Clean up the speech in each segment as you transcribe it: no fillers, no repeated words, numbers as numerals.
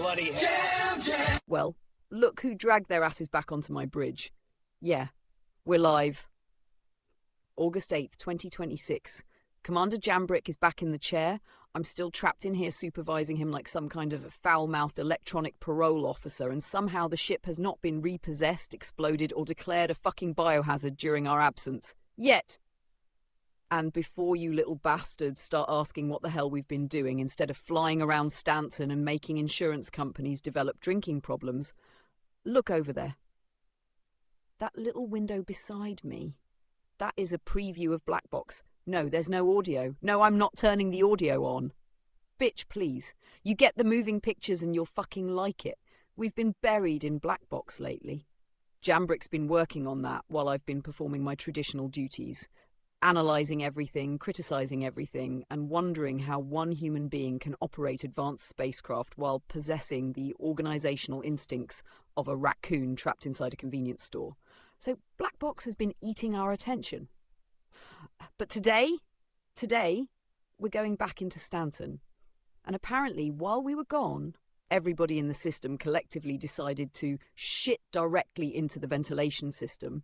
bloody hell. Well, look who dragged their asses back onto my bridge. Yeah, we're live. August 8th, 2026. Commander Jambrick is back in the chair. I'm still trapped in here supervising him like some kind of foul-mouthed electronic parole officer, and somehow the ship has not been repossessed, exploded, or declared a fucking biohazard during our absence. Yet! And before you little bastards start asking what the hell we've been doing instead of flying around Stanton and making insurance companies develop drinking problems, look over there. That little window beside me. That is a preview of Black Box. No, there's no audio. No, I'm not turning the audio on. Bitch, please. You get the moving pictures and you'll fucking like it. We've been buried in Black Box lately. Jambrick's been working on that while I've been performing my traditional duties. Analysing everything, criticising everything, and wondering how one human being can operate advanced spacecraft while possessing the organisational instincts of a raccoon trapped inside a convenience store. So Black Box has been eating our attention. But today, we're going back into Stanton. And apparently, while we were gone, everybody in the system collectively decided to shit directly into the ventilation system.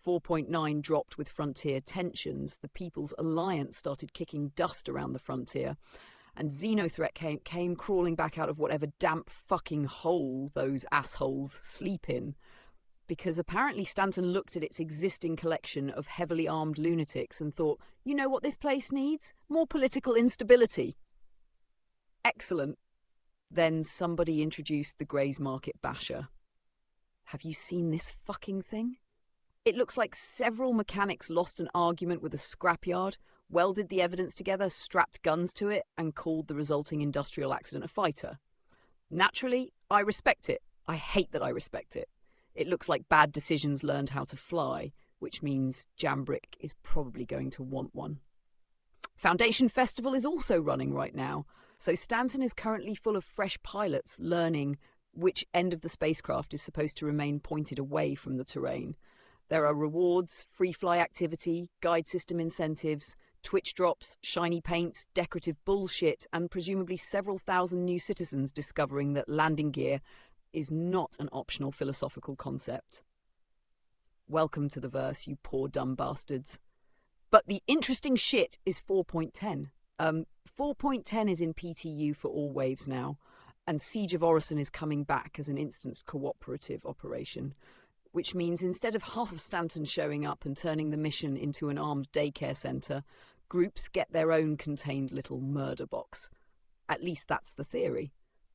4.9 dropped with frontier tensions. The People's Alliance started kicking dust around the frontier. And Xenothreat came crawling back out of whatever damp fucking hole those assholes sleep in. Because apparently Stanton looked at its existing collection of heavily armed lunatics and thought, you know what this place needs? More political instability. Excellent. Then somebody introduced the Gray's Market Basher. Have you seen this fucking thing? It looks like several mechanics lost an argument with a scrapyard, welded the evidence together, strapped guns to it, and called the resulting industrial accident a fighter. Naturally, I respect it. I hate that I respect it. It looks like bad decisions learned how to fly, which means Jambrick is probably going to want one. Foundation Festival is also running right now, so Stanton is currently full of fresh pilots learning which end of the spacecraft is supposed to remain pointed away from the terrain. There are rewards, free fly activity, guide system incentives, Twitch drops, shiny paints, decorative bullshit, and presumably several thousand new citizens discovering that landing gear is not an optional philosophical concept. Welcome to the verse, you poor dumb bastards. But the interesting shit is 4.10. 4.10 is in PTU for all waves now, and Siege of Orison is coming back as an instanced cooperative operation, which means instead of half of Stanton showing up and turning the mission into an armed daycare centre, groups get their own contained little murder box. At least that's the theory.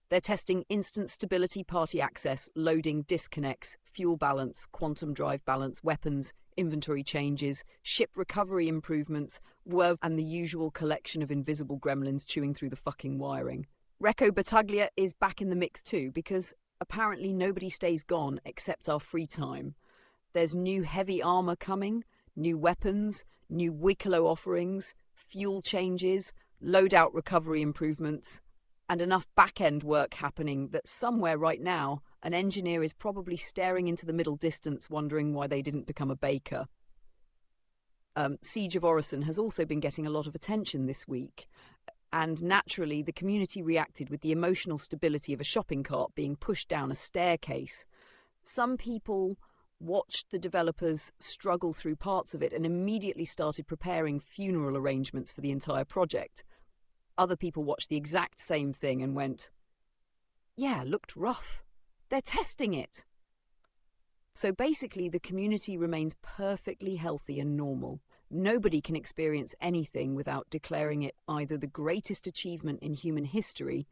They're testing instant stability party access, loading disconnects, fuel balance, quantum drive balance, weapons, inventory changes, ship recovery improvements, and the usual collection of invisible gremlins chewing through the fucking wiring. Recco Battaglia is back in the mix too, because apparently nobody stays gone except our free time. There's new heavy armour coming, new weapons, new Wicklow offerings, fuel changes, loadout recovery improvements, and enough back-end work happening that somewhere right now an engineer is probably staring into the middle distance wondering why they didn't become a baker. Siege of Orison has also been getting a lot of attention this week, and naturally the community reacted with the emotional stability of a shopping cart being pushed down a staircase. Some people watched the developers struggle through parts of it and immediately started preparing funeral arrangements for the entire project. Other people watched the exact same thing and went, yeah, looked rough. They're testing it. So basically, the community remains perfectly healthy and normal. Nobody can experience anything without declaring it either the greatest achievement in human history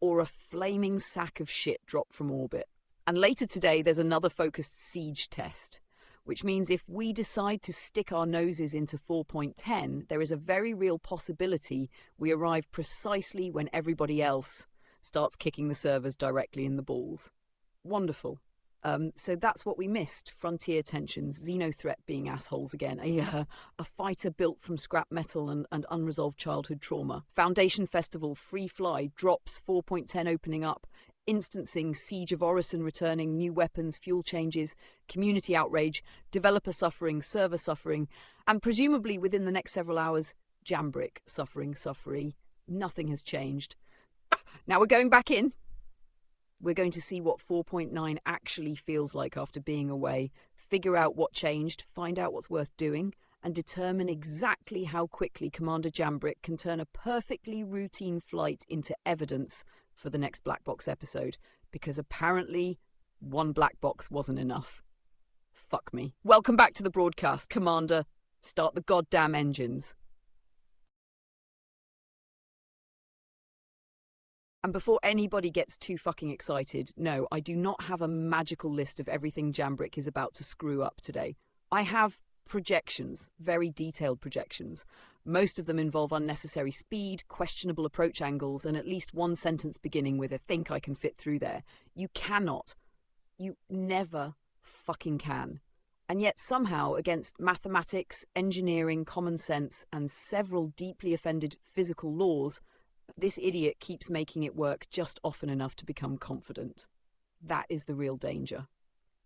or a flaming sack of shit dropped from orbit. And later today, there's another focused siege test, which means if we decide to stick our noses into 4.10, there is a very real possibility we arrive precisely when everybody else starts kicking the servers directly in the balls. Wonderful. So that's what we missed. Frontier tensions, Xenothreat being assholes again, a fighter built from scrap metal and unresolved childhood trauma. Foundation Festival, free fly, drops 4.10 opening up, instancing Siege of Orison returning, new weapons, fuel changes, community outrage, developer suffering, server suffering, and presumably within the next several hours, Jambrick suffering. Nothing has changed. Now we're going back in. We're going to see what 4.9 actually feels like after being away, figure out what changed, find out what's worth doing, and determine exactly how quickly Commander Jambrick can turn a perfectly routine flight into evidence for the next Black Box episode, because apparently one black box wasn't enough. Fuck me. Welcome back to the broadcast, Commander. Start the goddamn engines. And before anybody gets too fucking excited, no, I do not have a magical list of everything Jambrick is about to screw up today. I have projections, very detailed projections. Most of them involve unnecessary speed, questionable approach angles, and at least one sentence beginning with a "think I can fit through there." You cannot. You never fucking can. And yet somehow, against mathematics, engineering, common sense, and several deeply offended physical laws, this idiot keeps making it work just often enough to become confident. That is the real danger.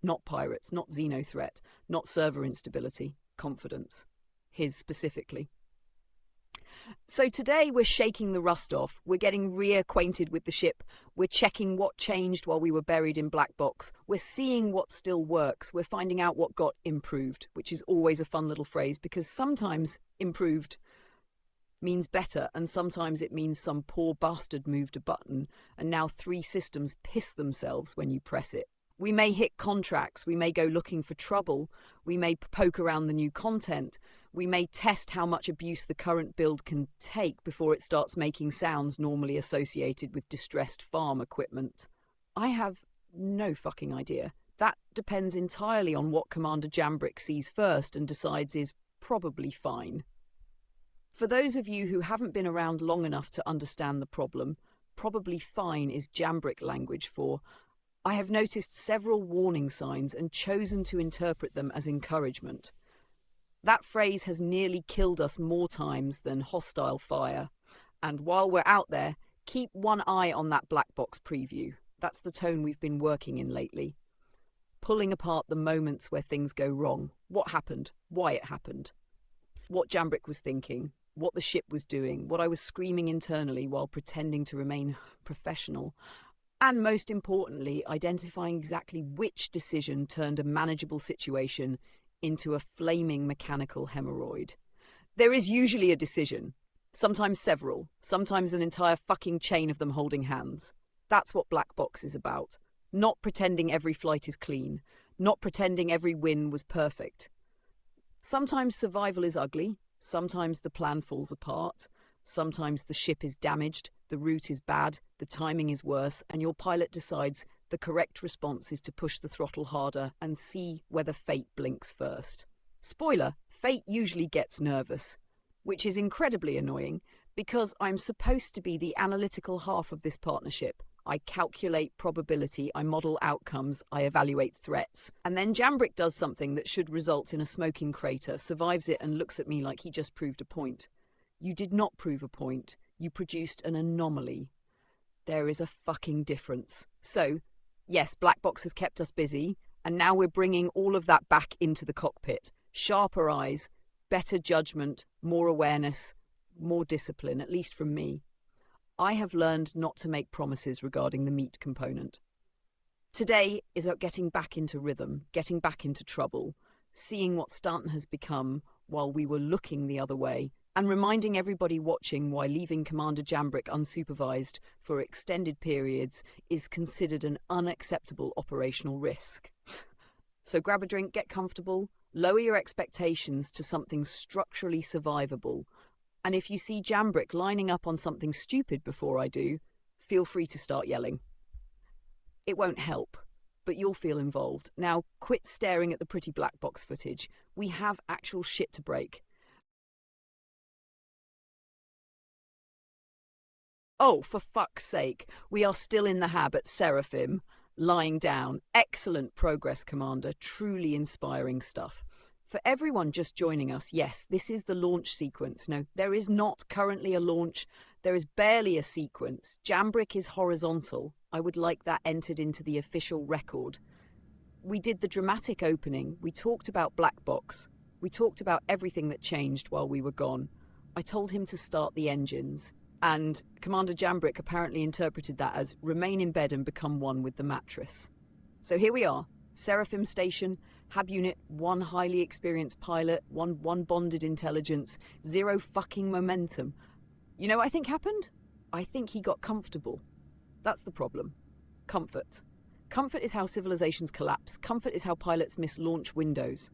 Not pirates, not xeno-threat, not server instability, confidence. His specifically. So today we're shaking the rust off, we're getting reacquainted with the ship, we're checking what changed while we were buried in Black Box, we're seeing what still works, we're finding out what got improved, which is always a fun little phrase because sometimes improved means better, and sometimes it means some poor bastard moved a button and now 3 systems piss themselves when you press it. We may hit contracts, we may go looking for trouble, we may poke around the new content, we may test how much abuse the current build can take before it starts making sounds normally associated with distressed farm equipment. I have no fucking idea. That depends entirely on what Commander Jambrick sees first and decides is probably fine. For those of you who haven't been around long enough to understand the problem, probably fine is Jambrick language for I have noticed several warning signs and chosen to interpret them as encouragement. That phrase has nearly killed us more times than hostile fire. And while we're out there, keep one eye on that black box preview. That's the tone we've been working in lately. Pulling apart the moments where things go wrong. What happened? Why it happened? What Jambrick was thinking. What the ship was doing. What I was screaming internally while pretending to remain professional. And most importantly, identifying exactly which decision turned a manageable situation into a flaming mechanical hemorrhoid. There is usually a decision, sometimes several, sometimes an entire fucking chain of them holding hands. That's what Black Box is about. Not pretending every flight is clean, not pretending every win was perfect. Sometimes survival is ugly, sometimes the plan falls apart, sometimes the ship is damaged, the route is bad, the timing is worse, and your pilot decides the correct response is to push the throttle harder and see whether fate blinks first. Spoiler, fate usually gets nervous, which is incredibly annoying because I'm supposed to be the analytical half of this partnership. I calculate probability, I model outcomes, I evaluate threats. And then Jambrick does something that should result in a smoking crater, survives it and looks at me like he just proved a point. You did not prove a point. You produced an anomaly. There is a fucking difference. So, yes, Black Box has kept us busy, and now we're bringing all of that back into the cockpit. Sharper eyes, better judgment, more awareness, more discipline, at least from me. I have learned not to make promises regarding the meat component. Today is about getting back into rhythm, getting back into trouble, seeing what Stanton has become while we were looking the other way, and reminding everybody watching why leaving Commander Jambrick unsupervised for extended periods is considered an unacceptable operational risk. So grab a drink, get comfortable, lower your expectations to something structurally survivable, and if you see Jambrick lining up on something stupid before I do, feel free to start yelling. It won't help, but you'll feel involved. Now, quit staring at the pretty black box footage. We have actual shit to break. Oh, for fuck's sake, we are still in the hab at Seraphim, lying down. Excellent progress, Commander. Truly inspiring stuff. For everyone just joining us, yes, this is the launch sequence. No, there is not currently a launch. There is barely a sequence. Jambrick is horizontal. I would like that entered into the official record. We did the dramatic opening. We talked about Black Box. We talked about everything that changed while we were gone. I told him to start the engines. And Commander Jambrick apparently interpreted that as remain in bed and become one with the mattress. So here we are, Seraphim Station, Hab Unit, one highly experienced pilot, one bonded intelligence, zero fucking momentum. You know what I think happened? I think he got comfortable. That's the problem. Comfort. Comfort is how civilizations collapse. Comfort is how pilots miss launch windows.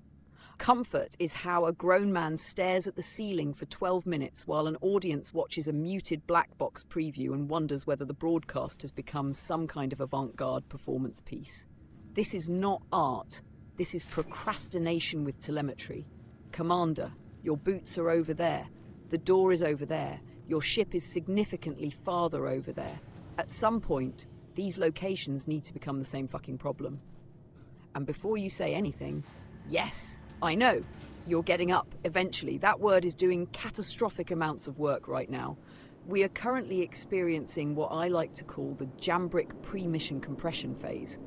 Comfort is how a grown man stares at the ceiling for 12 minutes while an audience watches a muted black box preview and wonders whether the broadcast has become some kind of avant-garde performance piece. This is not art. This is procrastination with telemetry. Commander, your boots are over there. The door is over there. Your ship is significantly farther over there. At some point, these locations need to become the same fucking problem. And before you say anything, yes, I know, you're getting up eventually. That word is doing catastrophic amounts of work right now. We are currently experiencing what I like to call the Jambrick pre-mission compression phase.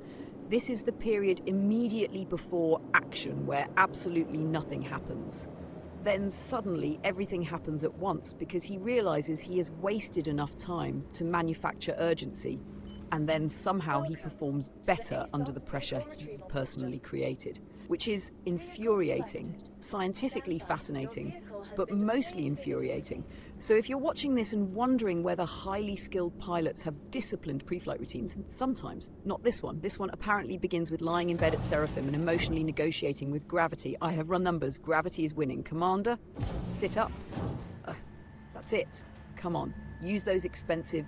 This is the period immediately before action where absolutely nothing happens. Then suddenly everything happens at once because he realizes he has wasted enough time to manufacture urgency, and then somehow he performs better under the pressure he personally created, which is infuriating, scientifically fascinating, but mostly infuriating. So if you're watching this and wondering whether highly skilled pilots have disciplined pre-flight routines, sometimes, not this one. This one apparently begins with lying in bed at Seraphim and emotionally negotiating with gravity. I have run numbers. Gravity is winning. Commander, sit up. That's it. Come on. Use those expensive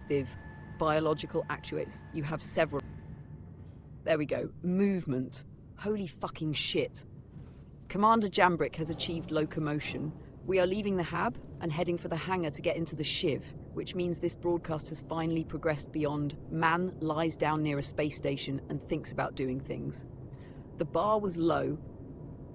biological actuators. You have several. There we go. Movement. Holy fucking shit. Commander Jambrick has achieved locomotion. We are leaving the Hab and heading for the hangar to get into the Shiv, which means this broadcast has finally progressed beyond man lies down near a space station and thinks about doing things. The bar was low.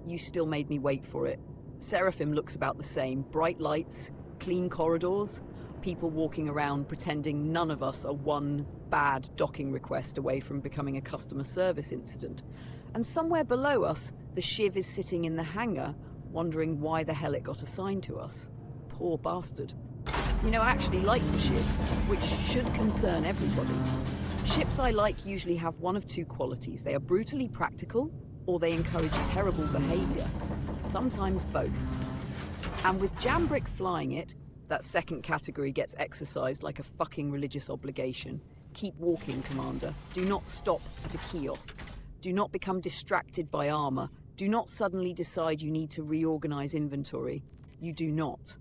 You still made me wait for it. Seraphim looks about the same. Bright lights, clean corridors, people walking around pretending none of us are one bad docking request away from becoming a customer service incident. And somewhere below us, the Shiv is sitting in the hangar, wondering why the hell it got assigned to us. Poor bastard. You know, I actually like the Shiv, which should concern everybody. Ships I like usually have one of two qualities. They are brutally practical, or they encourage terrible behavior. Sometimes both. And with Jambrick flying it, that second category gets exercised like a fucking religious obligation. Keep walking, Commander. Do not stop at a kiosk. Do not become distracted by armor. Do not suddenly decide you need to reorganize inventory. You do not.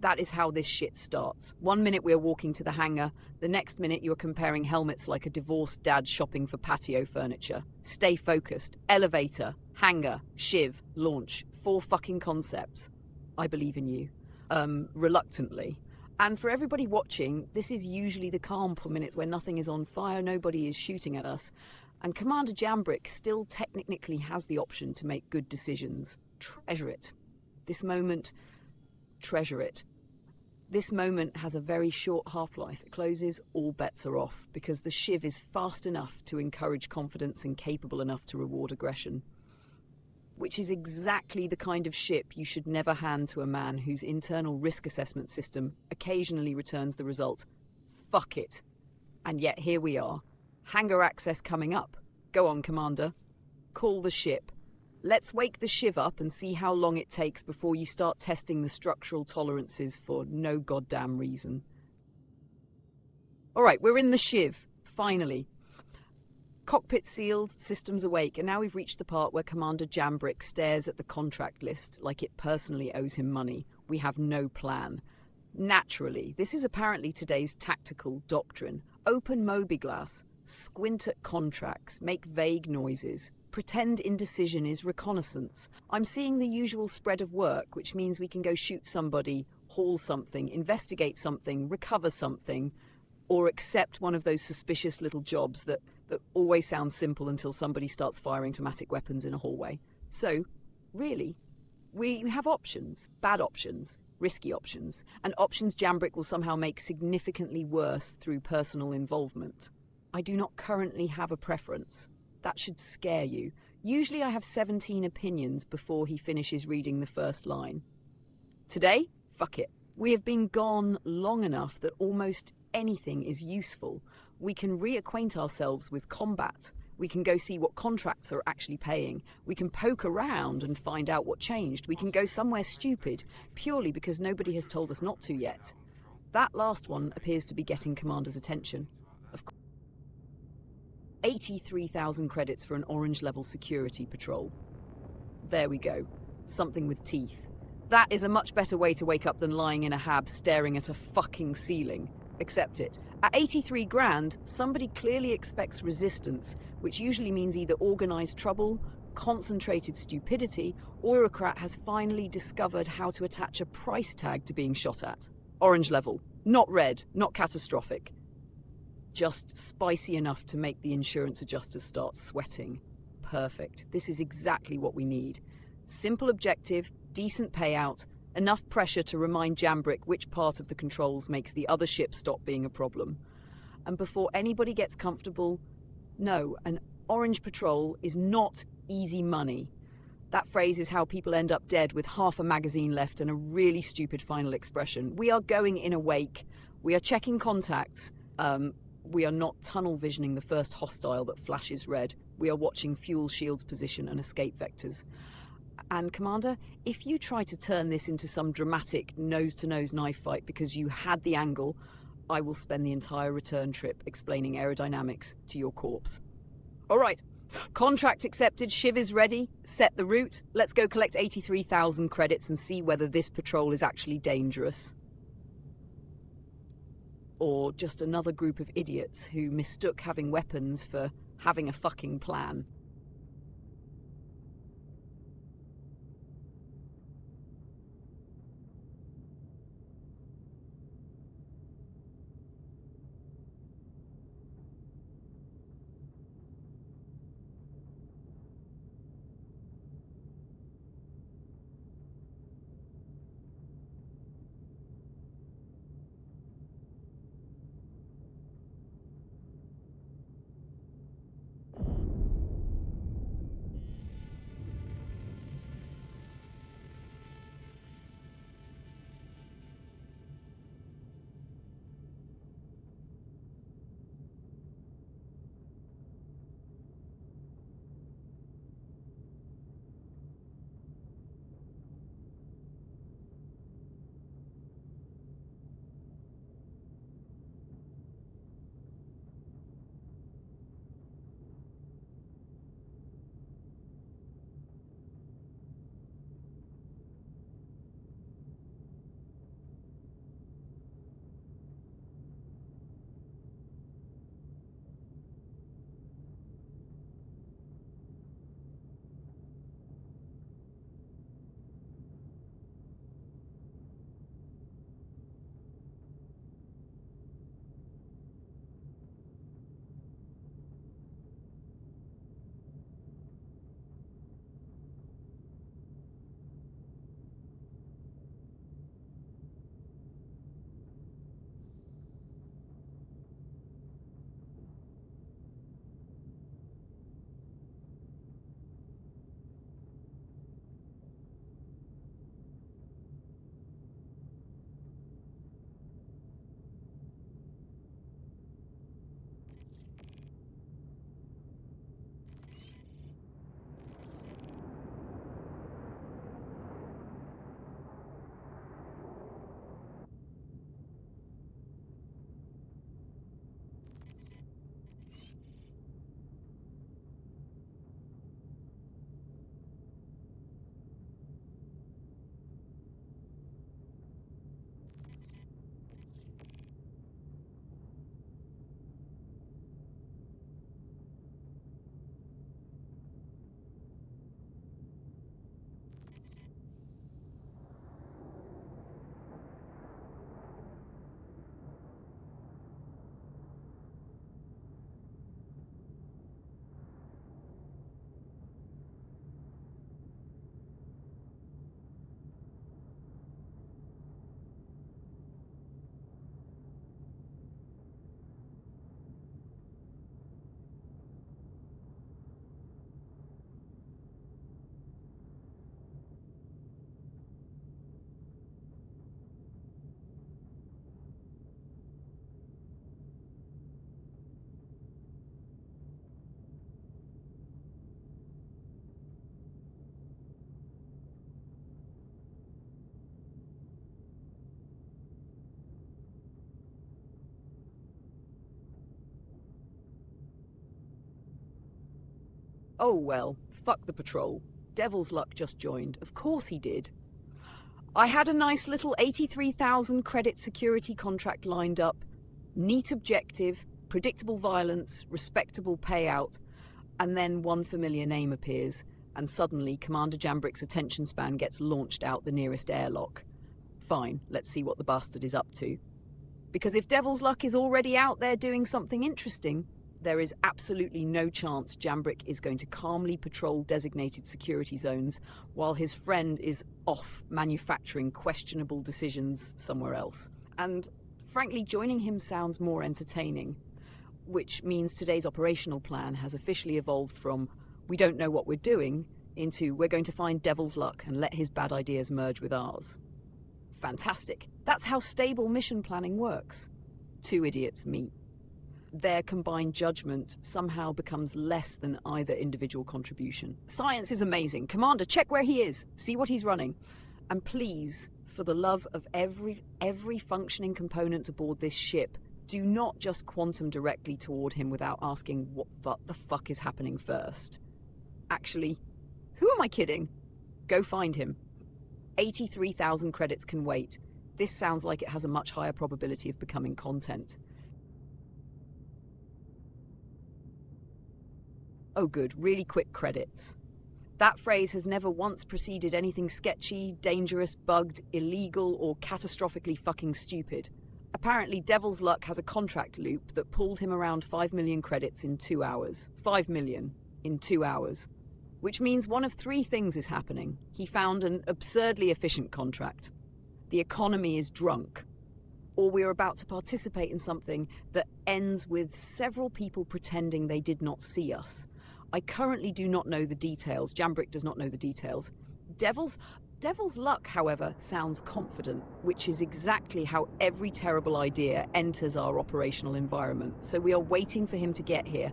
That is how this shit starts. 1 minute we're walking to the hangar, the next minute you're comparing helmets like a divorced dad shopping for patio furniture. Stay focused. Elevator, hangar, Shiv, launch. 4 fucking concepts. I believe in you. Reluctantly. And for everybody watching, this is usually the calm minutes where nothing is on fire, nobody is shooting at us. And Commander Jambrick still technically has the option to make good decisions. Treasure it. This moment, treasure it. This moment has a very short half-life. It closes, all bets are off, because the Shiv is fast enough to encourage confidence and capable enough to reward aggression. Which is exactly the kind of ship you should never hand to a man whose internal risk assessment system occasionally returns the result, fuck it. And yet here we are. Hangar access coming up. Go on, Commander. Call the ship. Let's wake the Shiv up and see how long it takes before you start testing the structural tolerances for no goddamn reason. All right, we're in the Shiv, finally. Cockpit sealed, systems awake, and now we've reached the part where Commander Jambrick stares at the contract list like it personally owes him money. We have no plan. Naturally, this is apparently today's tactical doctrine. Open Moby-glass. Squint at contracts, make vague noises, pretend indecision is reconnaissance. I'm seeing the usual spread of work, which means we can go shoot somebody, haul something, investigate something, recover something, or accept one of those suspicious little jobs that always sound simple until somebody starts firing automatic weapons in a hallway. So, really, we have options, bad options, risky options, and options Jambrick will somehow make significantly worse through personal involvement. I do not currently have a preference. That should scare you. Usually I have 17 opinions before he finishes reading the first line. Today? Fuck it. We have been gone long enough that almost anything is useful. We can reacquaint ourselves with combat. We can go see what contracts are actually paying. We can poke around and find out what changed. We can go somewhere stupid, purely because nobody has told us not to yet. That last one appears to be getting Commander's attention. Of course. 83,000 credits for an orange-level security patrol. There we go. Something with teeth. That is a much better way to wake up than lying in a hab staring at a fucking ceiling. Accept it. At 83 grand, somebody clearly expects resistance, which usually means either organised trouble, concentrated stupidity, or a bureaucrat has finally discovered how to attach a price tag to being shot at. Orange level. Not red, not catastrophic. Just spicy enough to make the insurance adjusters start sweating. Perfect. This is exactly what we need. Simple objective, decent payout, enough pressure to remind Jambrick which part of the controls makes the other ship stop being a problem. And before anybody gets comfortable, no, an orange patrol is not easy money. That phrase is how people end up dead with half a magazine left and a really stupid final expression. We are going in a wake. We are checking contacts. We are not tunnel visioning the first hostile that flashes red. We are watching fuel shields position and escape vectors. And Commander, if you try to turn this into some dramatic nose-to-nose knife fight because you had the angle, I will spend the entire return trip explaining aerodynamics to your corpse. All right, contract accepted, Shiv is ready, set the route. Let's go collect 83,000 credits and see whether this patrol is actually dangerous. Or just another group of idiots who mistook having weapons for having a fucking plan. Oh well, fuck the patrol. Devilsluck just joined. Of course he did. I had a nice little 83,000 credit security contract lined up. Neat objective, predictable violence, respectable payout, and then one familiar name appears, and suddenly Commander Jambrick's attention span gets launched out the nearest airlock. Fine, let's see what the bastard is up to. Because if Devilsluck is already out there doing something interesting, there is absolutely no chance Jambrick is going to calmly patrol designated security zones while his friend is off manufacturing questionable decisions somewhere else. And frankly, joining him sounds more entertaining, which means today's operational plan has officially evolved from we don't know what we're doing into we're going to find Devilsluck and let his bad ideas merge with ours. Fantastic. That's how stable mission planning works. Two idiots meet. Their combined judgment somehow becomes less than either individual contribution. Science is amazing. Commander, check where he is. See what he's running. And please, for the love of every functioning component aboard this ship, do not just quantum directly toward him without asking what the fuck is happening first. Actually, who am I kidding? Go find him. 83,000 credits can wait. This sounds like it has a much higher probability of becoming content. Oh good, really quick credits. That phrase has never once preceded anything sketchy, dangerous, bugged, illegal, or catastrophically fucking stupid. Apparently Devilsluck has a contract loop that pulled him around 5 million credits in 2 hours. 5 million in 2 hours. Which means one of three things is happening. He found an absurdly efficient contract. The economy is drunk. Or we're about to participate in something that ends with several people pretending they did not see us. I currently do not know the details. Jambrick does not know the details. Devilsluck, however, sounds confident, which is exactly how every terrible idea enters our operational environment. So we are waiting for him to get here,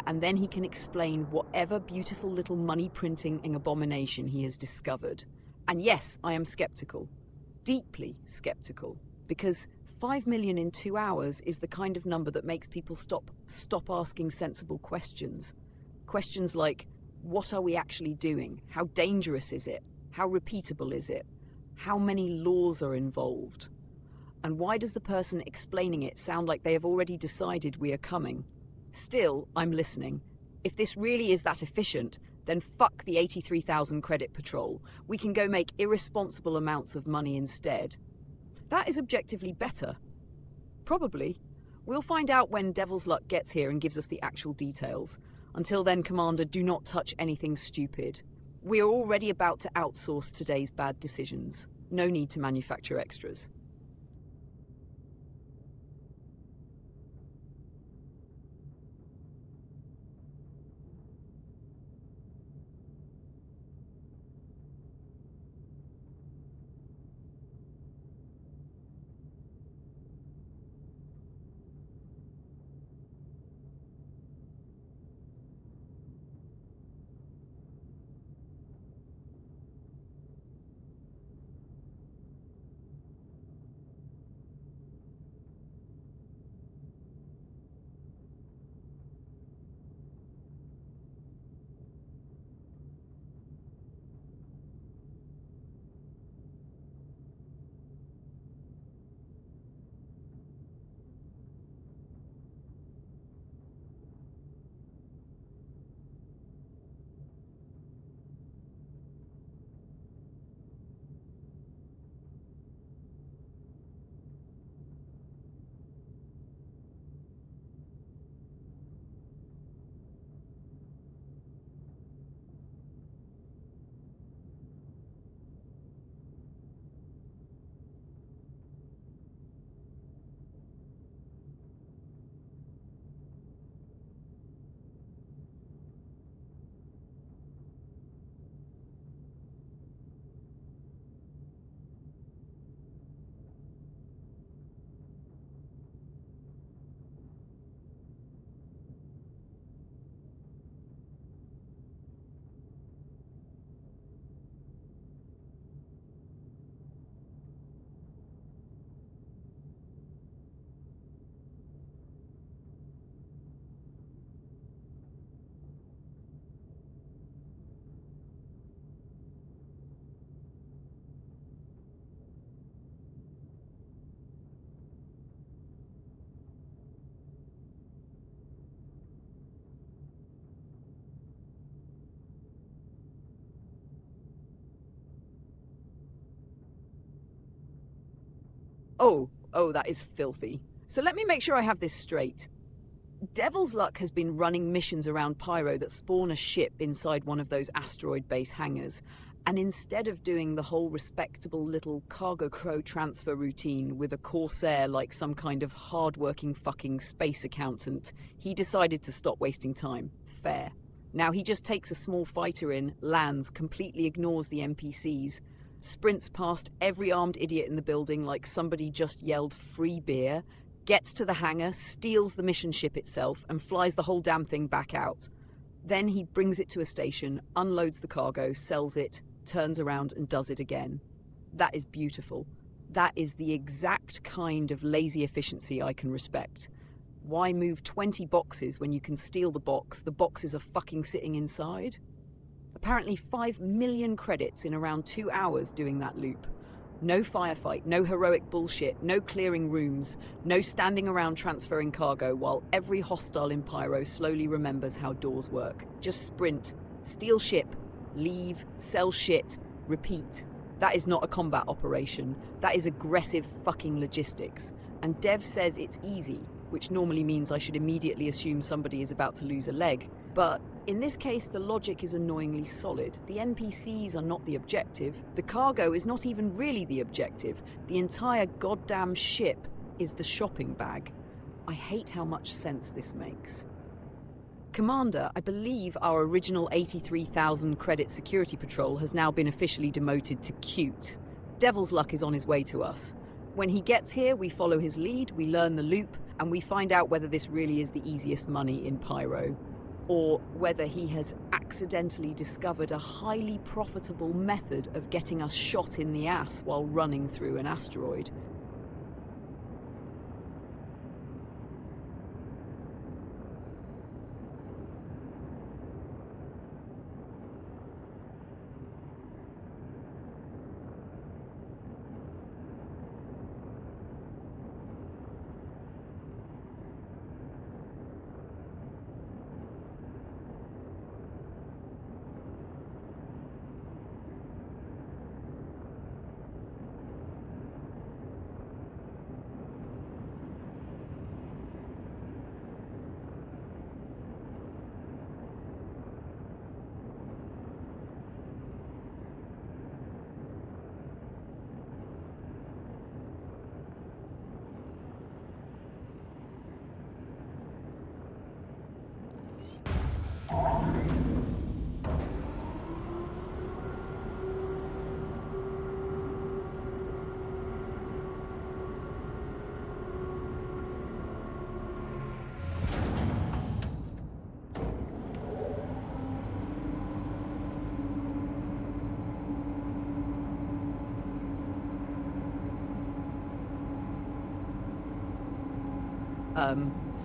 and then he can explain whatever beautiful little money-printing abomination he has discovered. And yes, I am skeptical. Deeply skeptical. Because 5 million in 2 hours is the kind of number that makes people stop asking sensible questions. Questions like, what are we actually doing? How dangerous is it? How repeatable is it? How many laws are involved? And why does the person explaining it sound like they have already decided we are coming? Still, I'm listening. If this really is that efficient, then fuck the 83,000 credit patrol. We can go make irresponsible amounts of money instead. That is objectively better. Probably. We'll find out when Devilsluck gets here and gives us the actual details. Until then, Commander, do not touch anything stupid. We are already about to outsource today's bad decisions. No need to manufacture extras. Oh, that is filthy. So let me make sure I have this straight. Devilsluck has been running missions around Pyro that spawn a ship inside one of those asteroid base hangars. And instead of doing the whole respectable little cargo crow transfer routine with a corsair like some kind of hard-working fucking space accountant, he decided to stop wasting time. Fair. Now he just takes a small fighter in, lands, completely ignores the NPCs, sprints past every armed idiot in the building like somebody just yelled free beer, gets to the hangar, steals the mission ship itself, and flies the whole damn thing back out. Then he brings it to a station, unloads the cargo, sells it, turns around and does it again. That is beautiful. That is the exact kind of lazy efficiency I can respect. Why move 20 boxes when you can steal the boxes are fucking sitting inside? Apparently 5 million credits in around 2 hours doing that loop. No firefight, no heroic bullshit, no clearing rooms, no standing around transferring cargo while every hostile in Pyro slowly remembers how doors work. Just sprint, steal ship, leave, sell shit, repeat. That is not a combat operation. That is aggressive fucking logistics. And Dev says it's easy, which normally means I should immediately assume somebody is about to lose a leg. But in this case, the logic is annoyingly solid. The NPCs are not the objective. The cargo is not even really the objective. The entire goddamn ship is the shopping bag. I hate how much sense this makes. Commander, I believe our original 83,000 credit security patrol has now been officially demoted to cute. Devilsluck is on his way to us. When he gets here, we follow his lead, we learn the loop, and we find out whether this really is the easiest money in Pyro, or whether he has accidentally discovered a highly profitable method of getting us shot in the ass while running through an asteroid.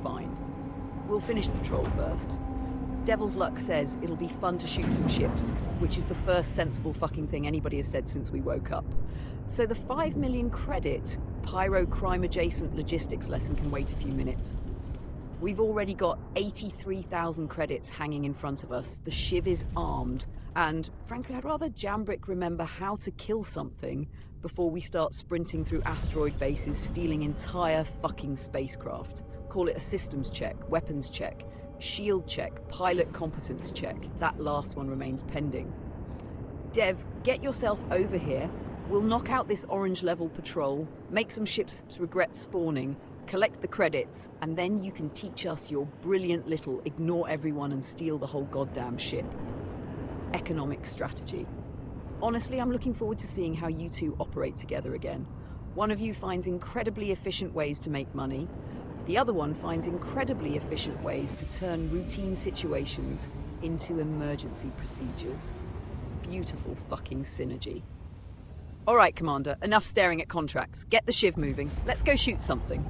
Fine. We'll finish the patrol first. Devilsluck says it'll be fun to shoot some ships, which is the first sensible fucking thing anybody has said since we woke up. So the 5 million credit pyro crime adjacent logistics lesson can wait a few minutes. We've already got 83,000 credits hanging in front of us. The shiv is armed, and frankly I'd rather Jambrick remember how to kill something before we start sprinting through asteroid bases stealing entire fucking spacecraft. Call it a systems check, weapons check, shield check, pilot competence check. That last one remains pending. Dev, get yourself over here. We'll knock out this orange level patrol, make some ships regret spawning, collect the credits, and then you can teach us your brilliant little ignore everyone and steal the whole goddamn ship economic strategy. Honestly, I'm looking forward to seeing how you two operate together again. One of you finds incredibly efficient ways to make money. The other one finds incredibly efficient ways to turn routine situations into emergency procedures. Beautiful fucking synergy. All right, Commander, enough staring at contracts. Get the shiv moving. Let's go shoot something.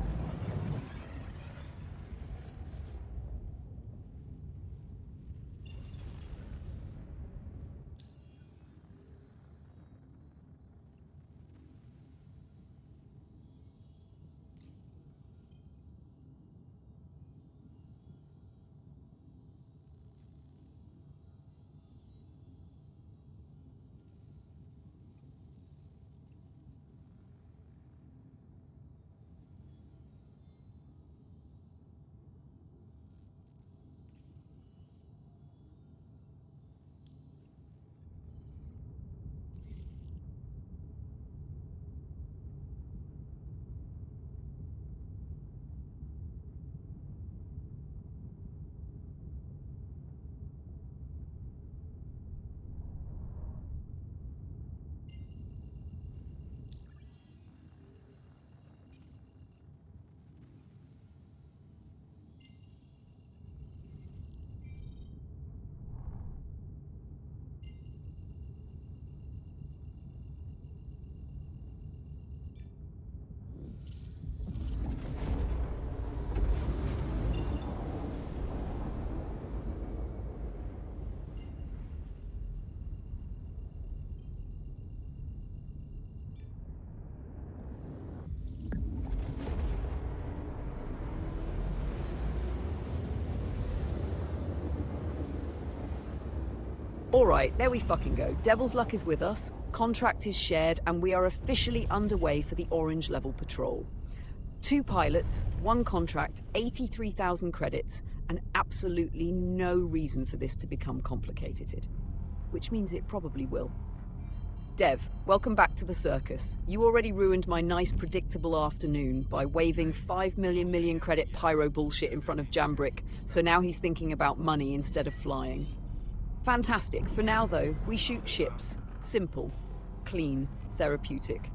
Alright, there we fucking go. Devil's Luck is with us, contract is shared, and we are officially underway for the orange level patrol. 2 pilots, 1 contract, 83,000 credits, and absolutely no reason for this to become complicated. Which means it probably will. Dev, welcome back to the circus. You already ruined my nice predictable afternoon by waving 5 million credit pyro bullshit in front of Jambrick, so now he's thinking about money instead of flying. Fantastic. For now, though, we shoot ships. Simple, clean, therapeutic.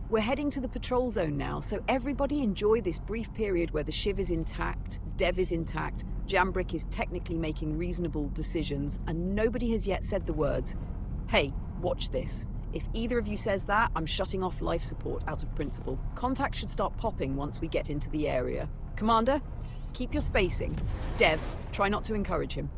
We're heading to the patrol zone now, so everybody enjoy this brief period where the Shiv is intact, Dev is intact, Jambrick is technically making reasonable decisions, and nobody has yet said the words, "Hey, watch this." If either of you says that, I'm shutting off life support out of principle. Contact should start popping once we get into the area. Commander, keep your spacing. Dev, try not to encourage him.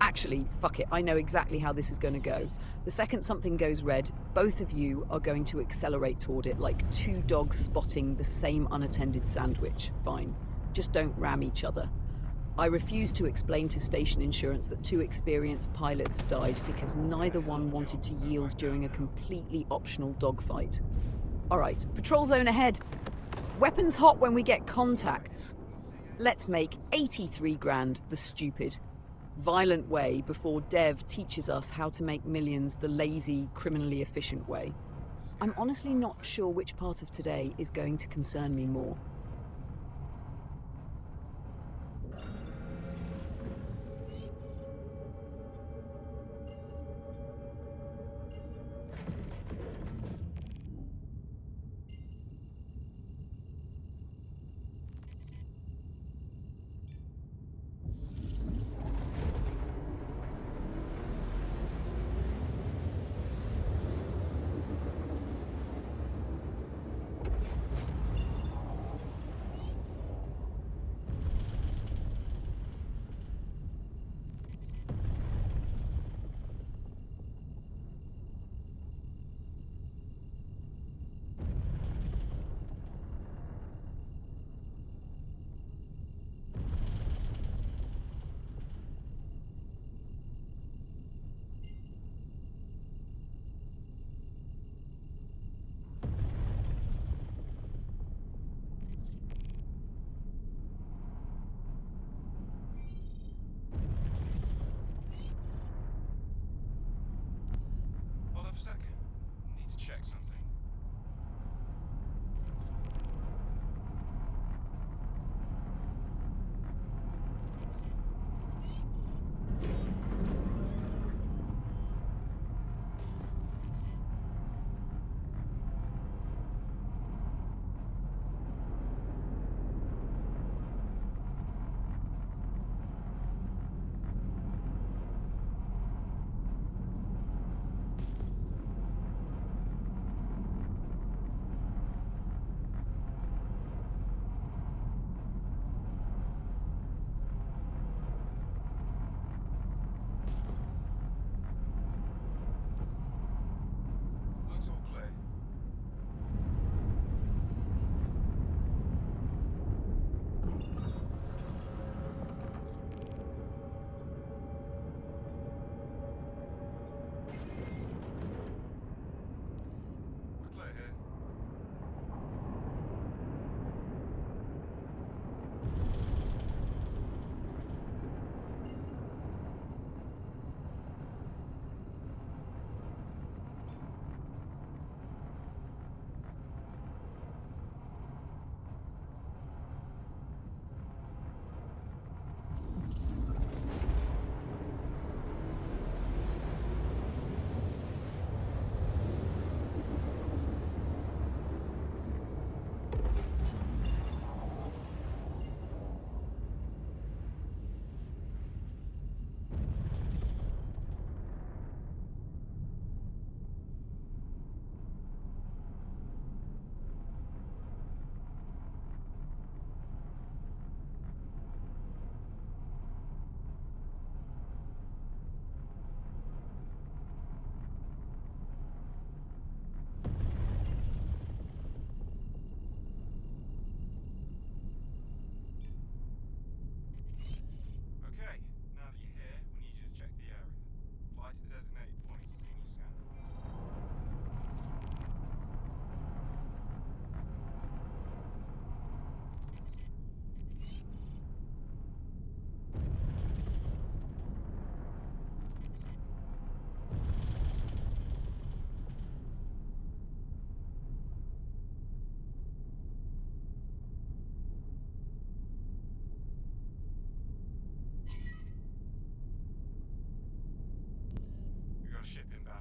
Actually, fuck it, I know exactly how this is going to go. The second something goes red, both of you are going to accelerate toward it like 2 dogs spotting the same unattended sandwich. Fine. Just don't ram each other. I refuse to explain to station insurance that 2 experienced pilots died because neither one wanted to yield during a completely optional dogfight. Alright, patrol zone ahead. Weapons hot when we get contacts. Let's make 83 grand the stupid, violent way before Dev teaches us how to make millions the lazy, criminally efficient way. I'm honestly not sure which part of today is going to concern me more.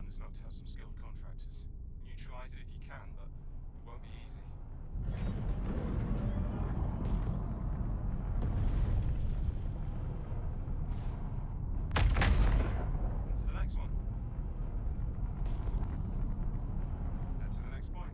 around let's not tell some skilled contractors. Neutralize it if you can, but it won't be easy. And to the next one. And to the next point.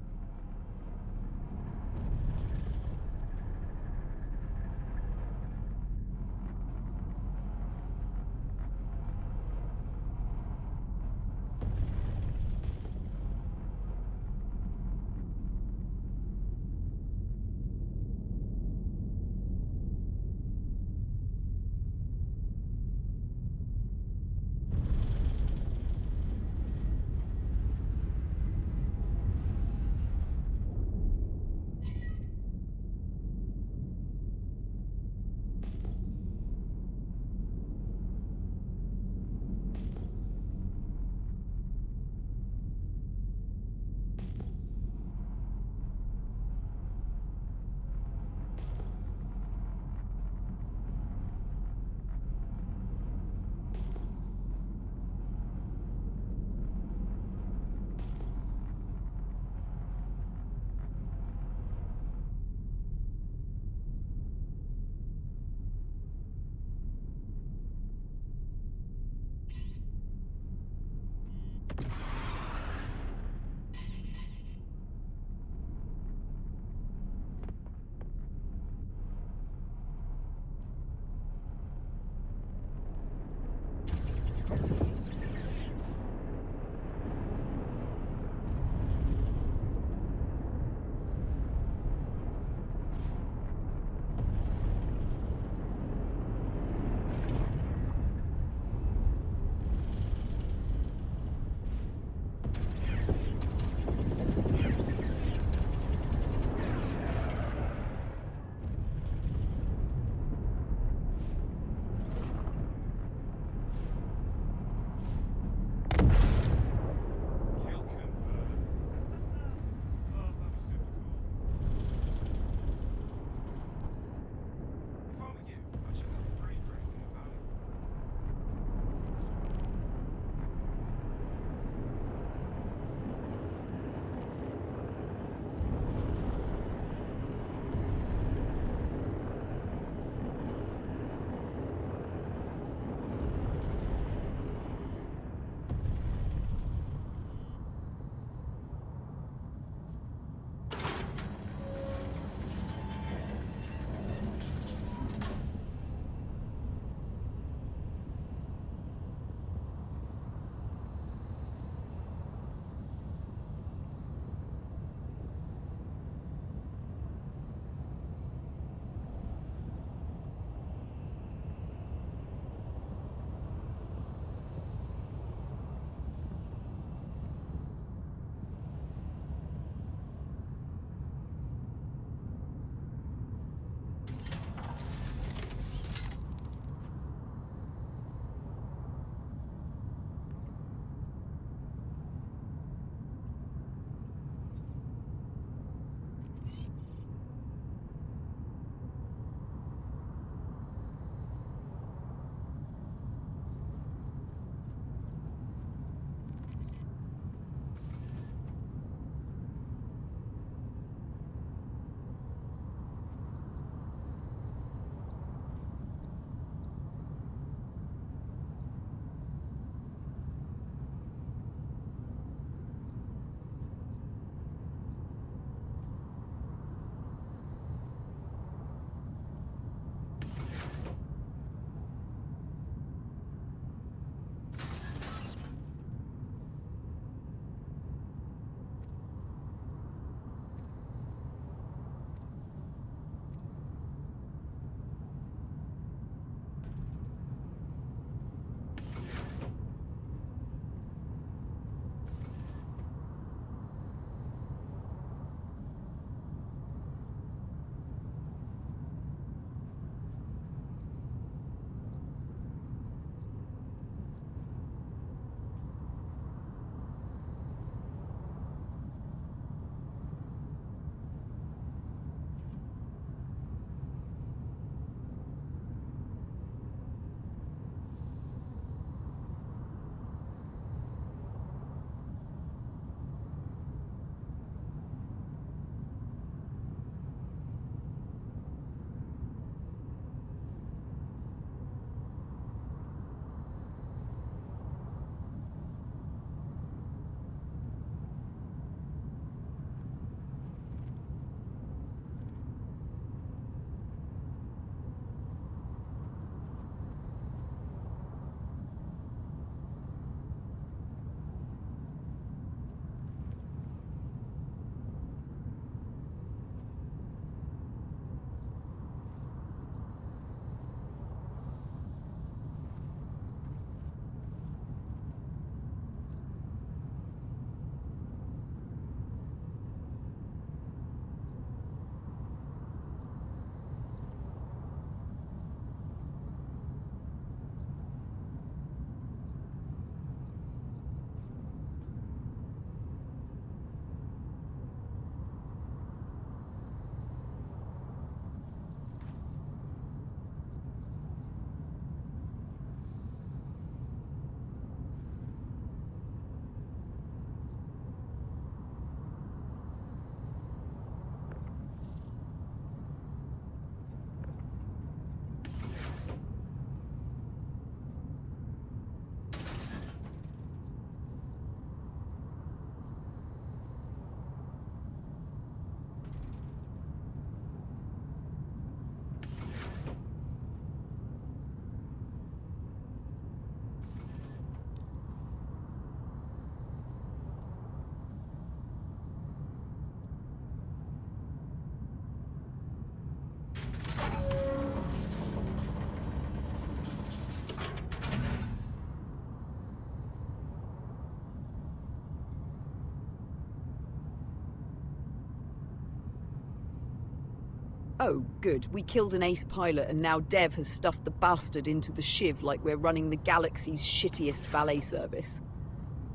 Oh, good. We killed an ace pilot and now Dev has stuffed the bastard into the shiv like we're running the galaxy's shittiest valet service.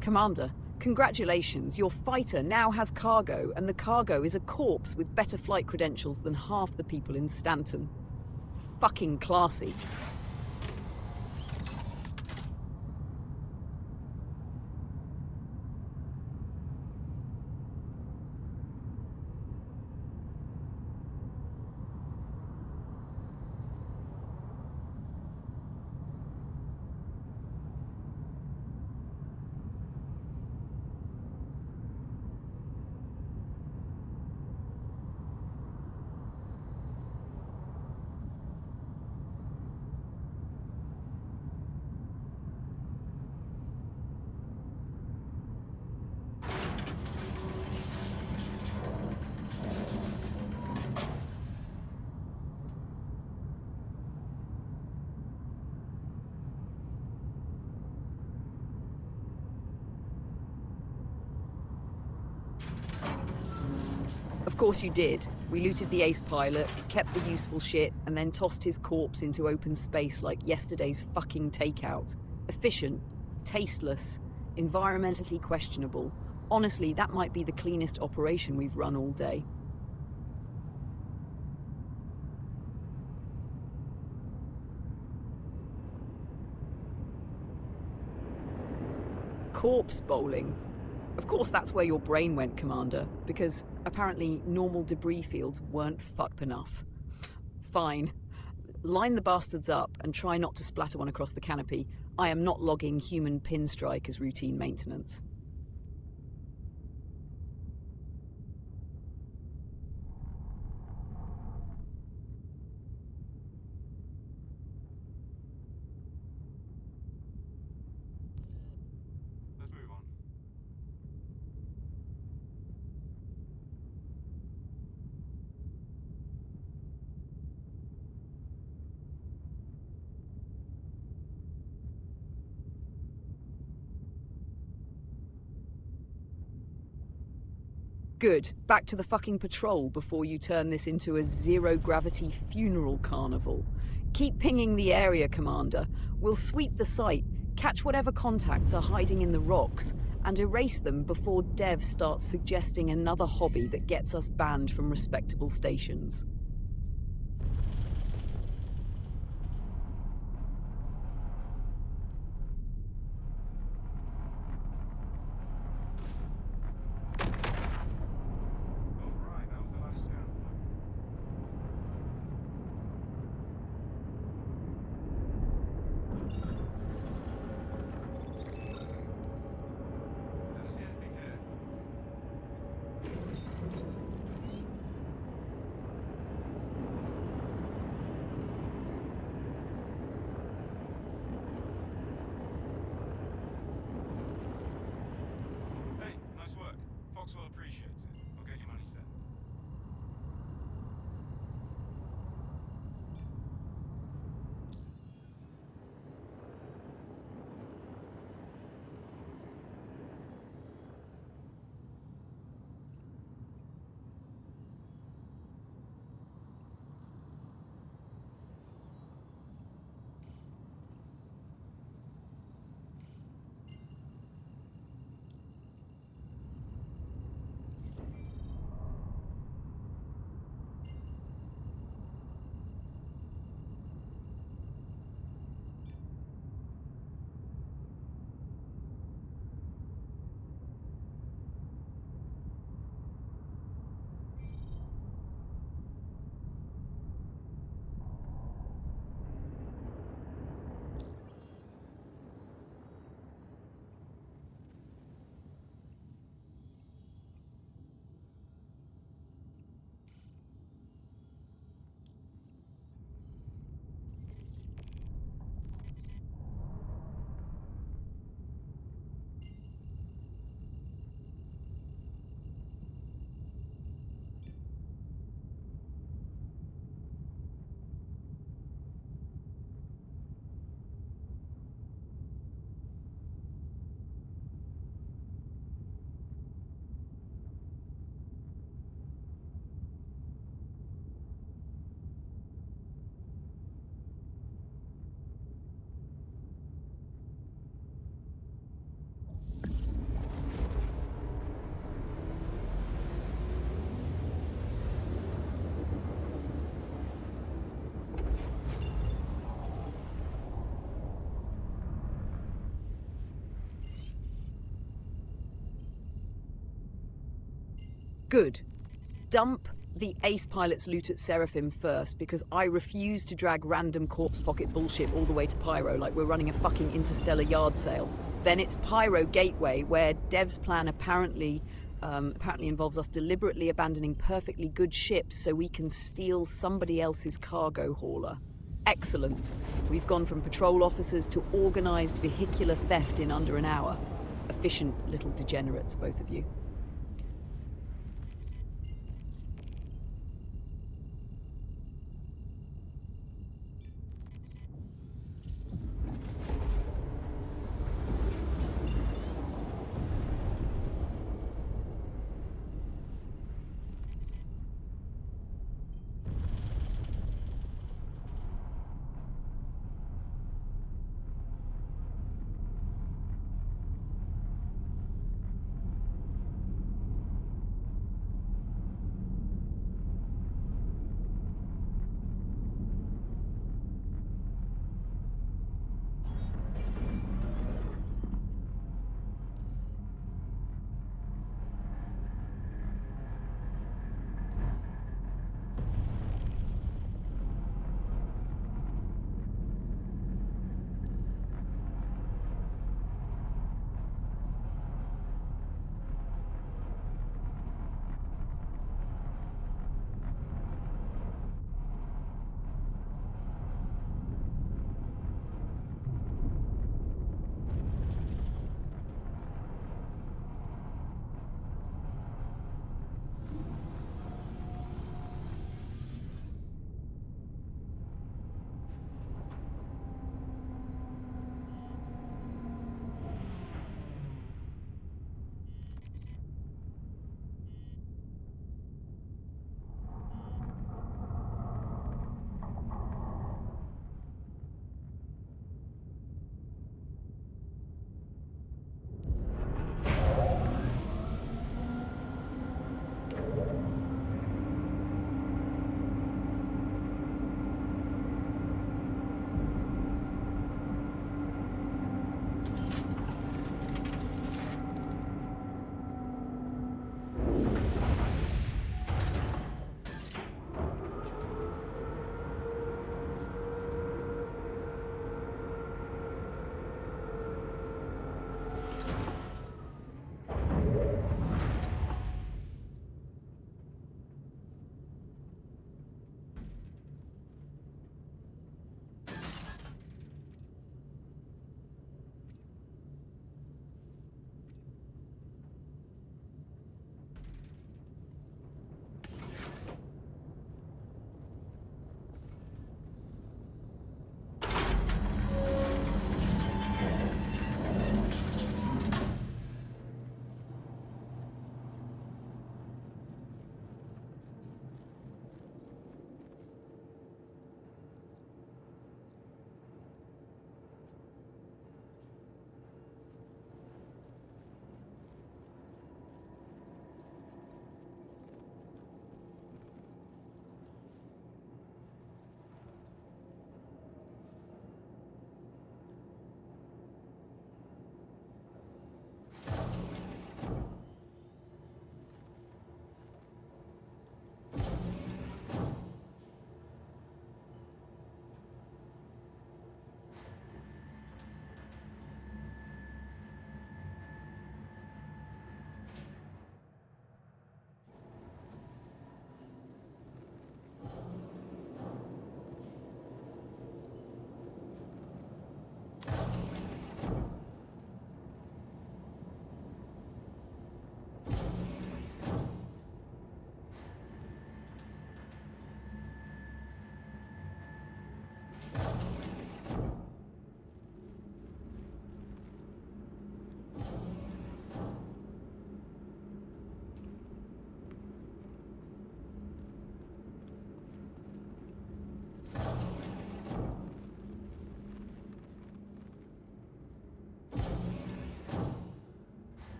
Commander, congratulations. Your fighter now has cargo, and the cargo is a corpse with better flight credentials than half the people in Stanton. Fucking classy. Of course you did. We looted the ace pilot, kept the useful shit, and then tossed his corpse into open space like yesterday's fucking takeout. Efficient, tasteless, environmentally questionable. Honestly, that might be the cleanest operation we've run all day. Corpse bowling. Of course that's where your brain went, Commander, because apparently normal debris fields weren't fucked enough. Fine. Line the bastards up and try not to splatter one across the canopy. I am not logging human pinstrike as routine maintenance. Let's move on. Good. Back to the fucking patrol before you turn this into a zero-gravity funeral carnival. Keep pinging the area, Commander. We'll sweep the site, catch whatever contacts are hiding in the rocks, and erase them before Dev starts suggesting another hobby that gets us banned from respectable stations. Alright, that was the last scan. Don't see anything here. Good. Dump the ace pilot's loot at Seraphim first, because I refuse to drag random corpse pocket bullshit all the way to Pyro like we're running a fucking interstellar yard sale. Then it's Pyro Gateway, where Dev's plan apparently involves us deliberately abandoning perfectly good ships so we can steal somebody else's cargo hauler. Excellent. We've gone from patrol officers to organised vehicular theft in under an hour. Efficient little degenerates, both of you.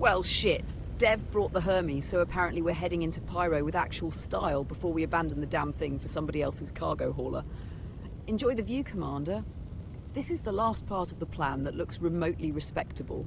Well, shit. Dev brought the Hermes, so apparently we're heading into Pyro with actual style before we abandon the damn thing for somebody else's cargo hauler. Enjoy the view, Commander. This is the last part of the plan that looks remotely respectable.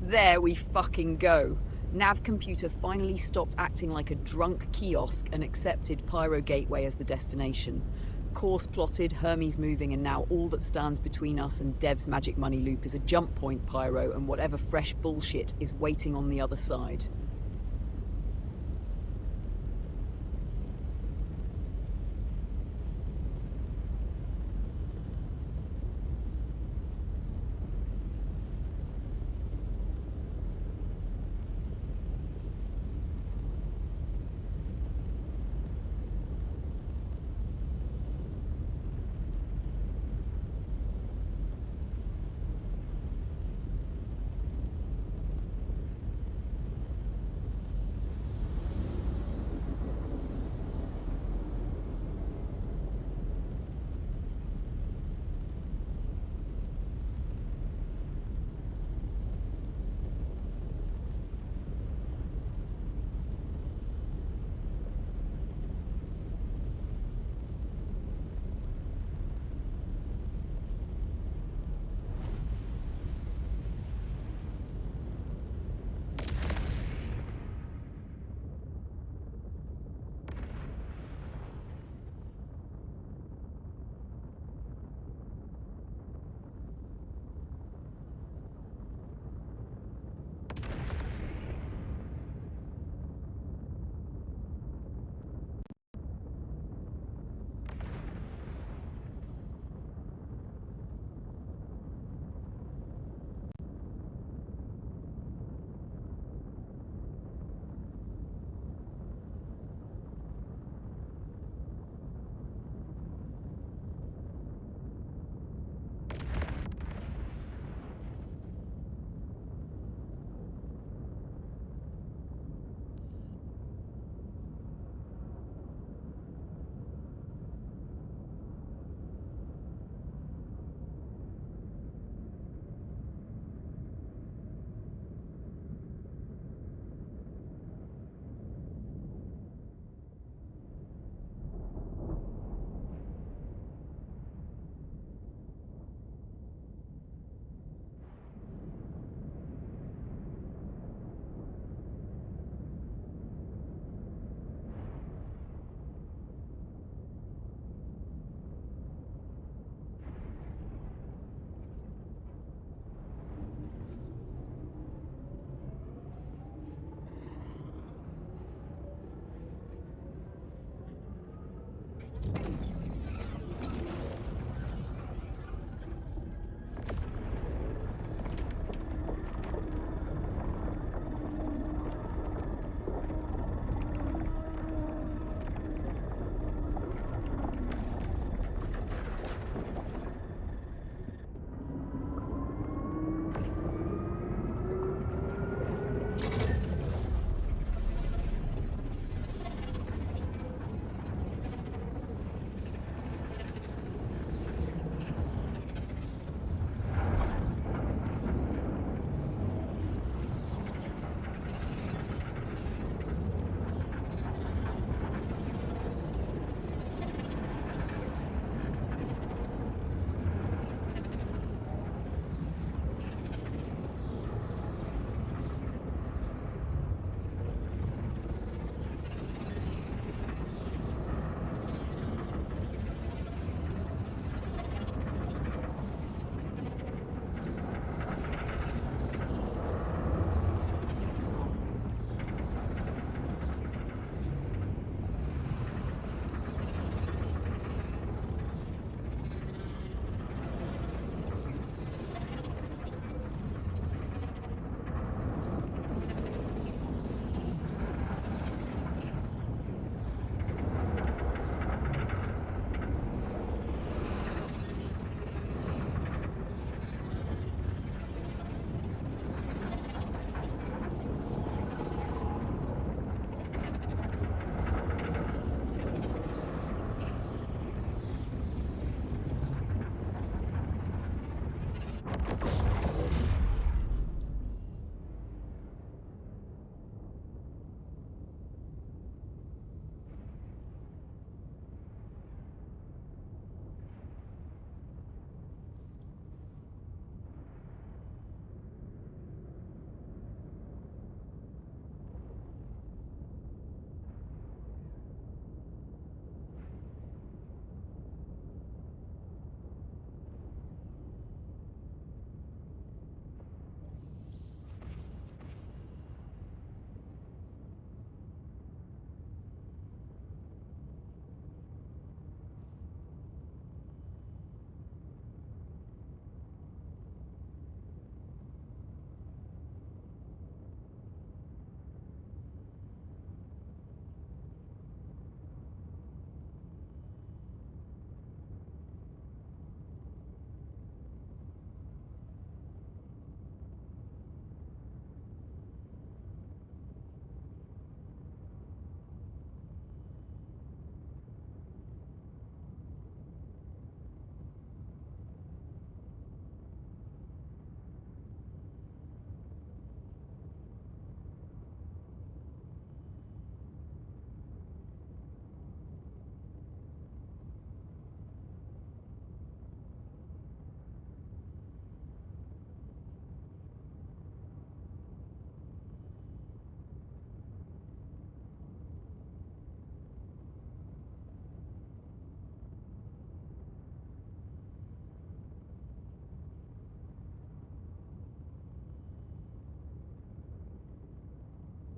There we fucking go. Nav computer finally stopped acting like a drunk kiosk and accepted Pyro Gateway as the destination. Course plotted, Hermes moving, and now all that stands between us and Dev's magic money loop is a jump point, Pyro, and whatever fresh bullshit is waiting on the other side.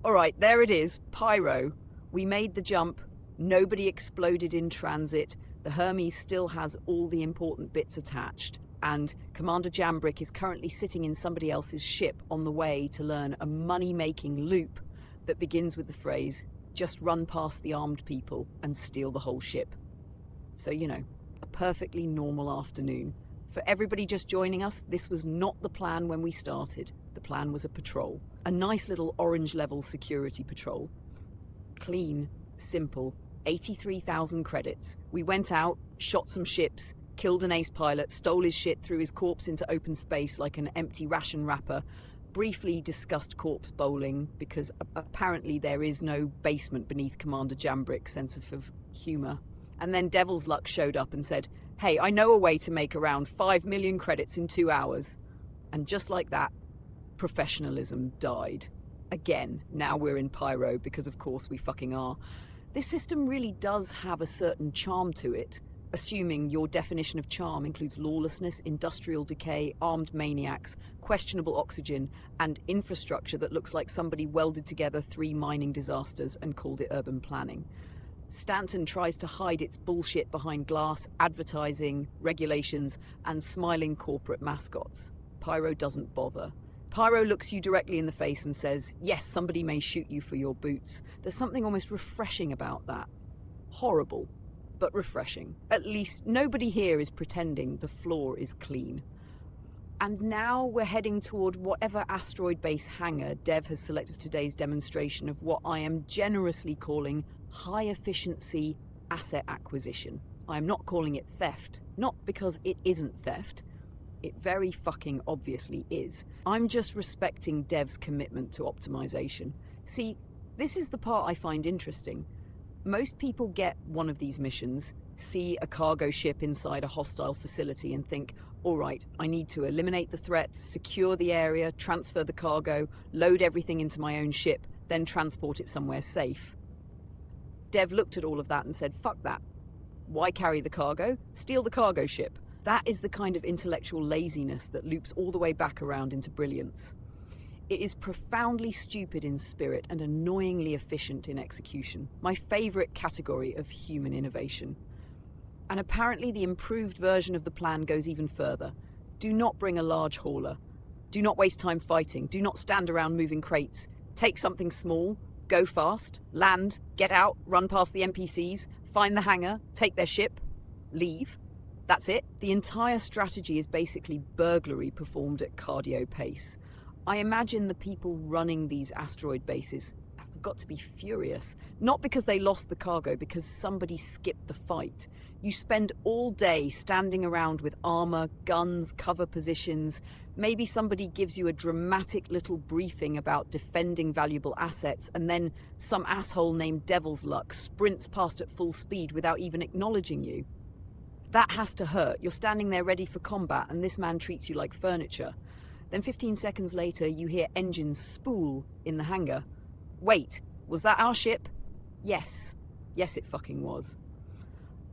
All right, there it is, pyro. We made the jump. Nobody exploded in transit. The Hermes still has all the important bits attached. And Commander Jambrick is currently sitting in somebody else's ship on the way to learn a money-making loop that begins with the phrase, just run past the armed people and steal the whole ship. So, you know, a perfectly normal afternoon. For everybody just joining us, this was not the plan when we started. The plan was a patrol. A nice little orange-level security patrol. Clean, simple, 83,000 credits. We went out, shot some ships, killed an ace pilot, stole his shit, threw his corpse into open space like an empty ration wrapper, briefly discussed corpse bowling because apparently there is no basement beneath Commander Jambrick's sense of humour. And then Devilsluck showed up and said, "Hey, I know a way to make around 5 million credits in 2 hours." And just like that, professionalism died. Again, now we're in pyro because of course we fucking are. This system really does have a certain charm to it, assuming your definition of charm includes lawlessness, industrial decay, armed maniacs, questionable oxygen, and infrastructure that looks like somebody welded together 3 mining disasters and called it urban planning. Stanton tries to hide its bullshit behind glass, advertising, regulations, and smiling corporate mascots. Pyro doesn't bother. Pyro looks you directly in the face and says, yes, somebody may shoot you for your boots. There's something almost refreshing about that. Horrible, but refreshing. At least nobody here is pretending the floor is clean. And now we're heading toward whatever asteroid base hangar Dev has selected for today's demonstration of what I am generously calling high-efficiency asset acquisition. I am not calling it theft, not because it isn't theft. It very fucking obviously is. I'm just respecting Dev's commitment to optimization. See, this is the part I find interesting. Most people get one of these missions, see a cargo ship inside a hostile facility and think, all right, I need to eliminate the threats, secure the area, transfer the cargo, load everything into my own ship, then transport it somewhere safe. Dev looked at all of that and said, fuck that. Why carry the cargo? Steal the cargo ship. That is the kind of intellectual laziness that loops all the way back around into brilliance. It is profoundly stupid in spirit and annoyingly efficient in execution. My favourite category of human innovation. And apparently the improved version of the plan goes even further. Do not bring a large hauler. Do not waste time fighting. Do not stand around moving crates. Take something small, go fast, land, get out, run past the NPCs, find the hangar, take their ship, leave. That's it. The entire strategy is basically burglary performed at cardio pace. I imagine the people running these asteroid bases have have got to be furious. Not because they lost the cargo, because somebody skipped the fight. You spend all day standing around with armor, guns, cover positions. Maybe somebody gives you a dramatic little briefing about defending valuable assets, and then some asshole named devilsluck sprints past at full speed without even acknowledging you. That has to hurt. You're standing there ready for combat, and this man treats you like furniture. Then 15 seconds later, you hear engines spool in the hangar. Wait, was that our ship? Yes. Yes, it fucking was.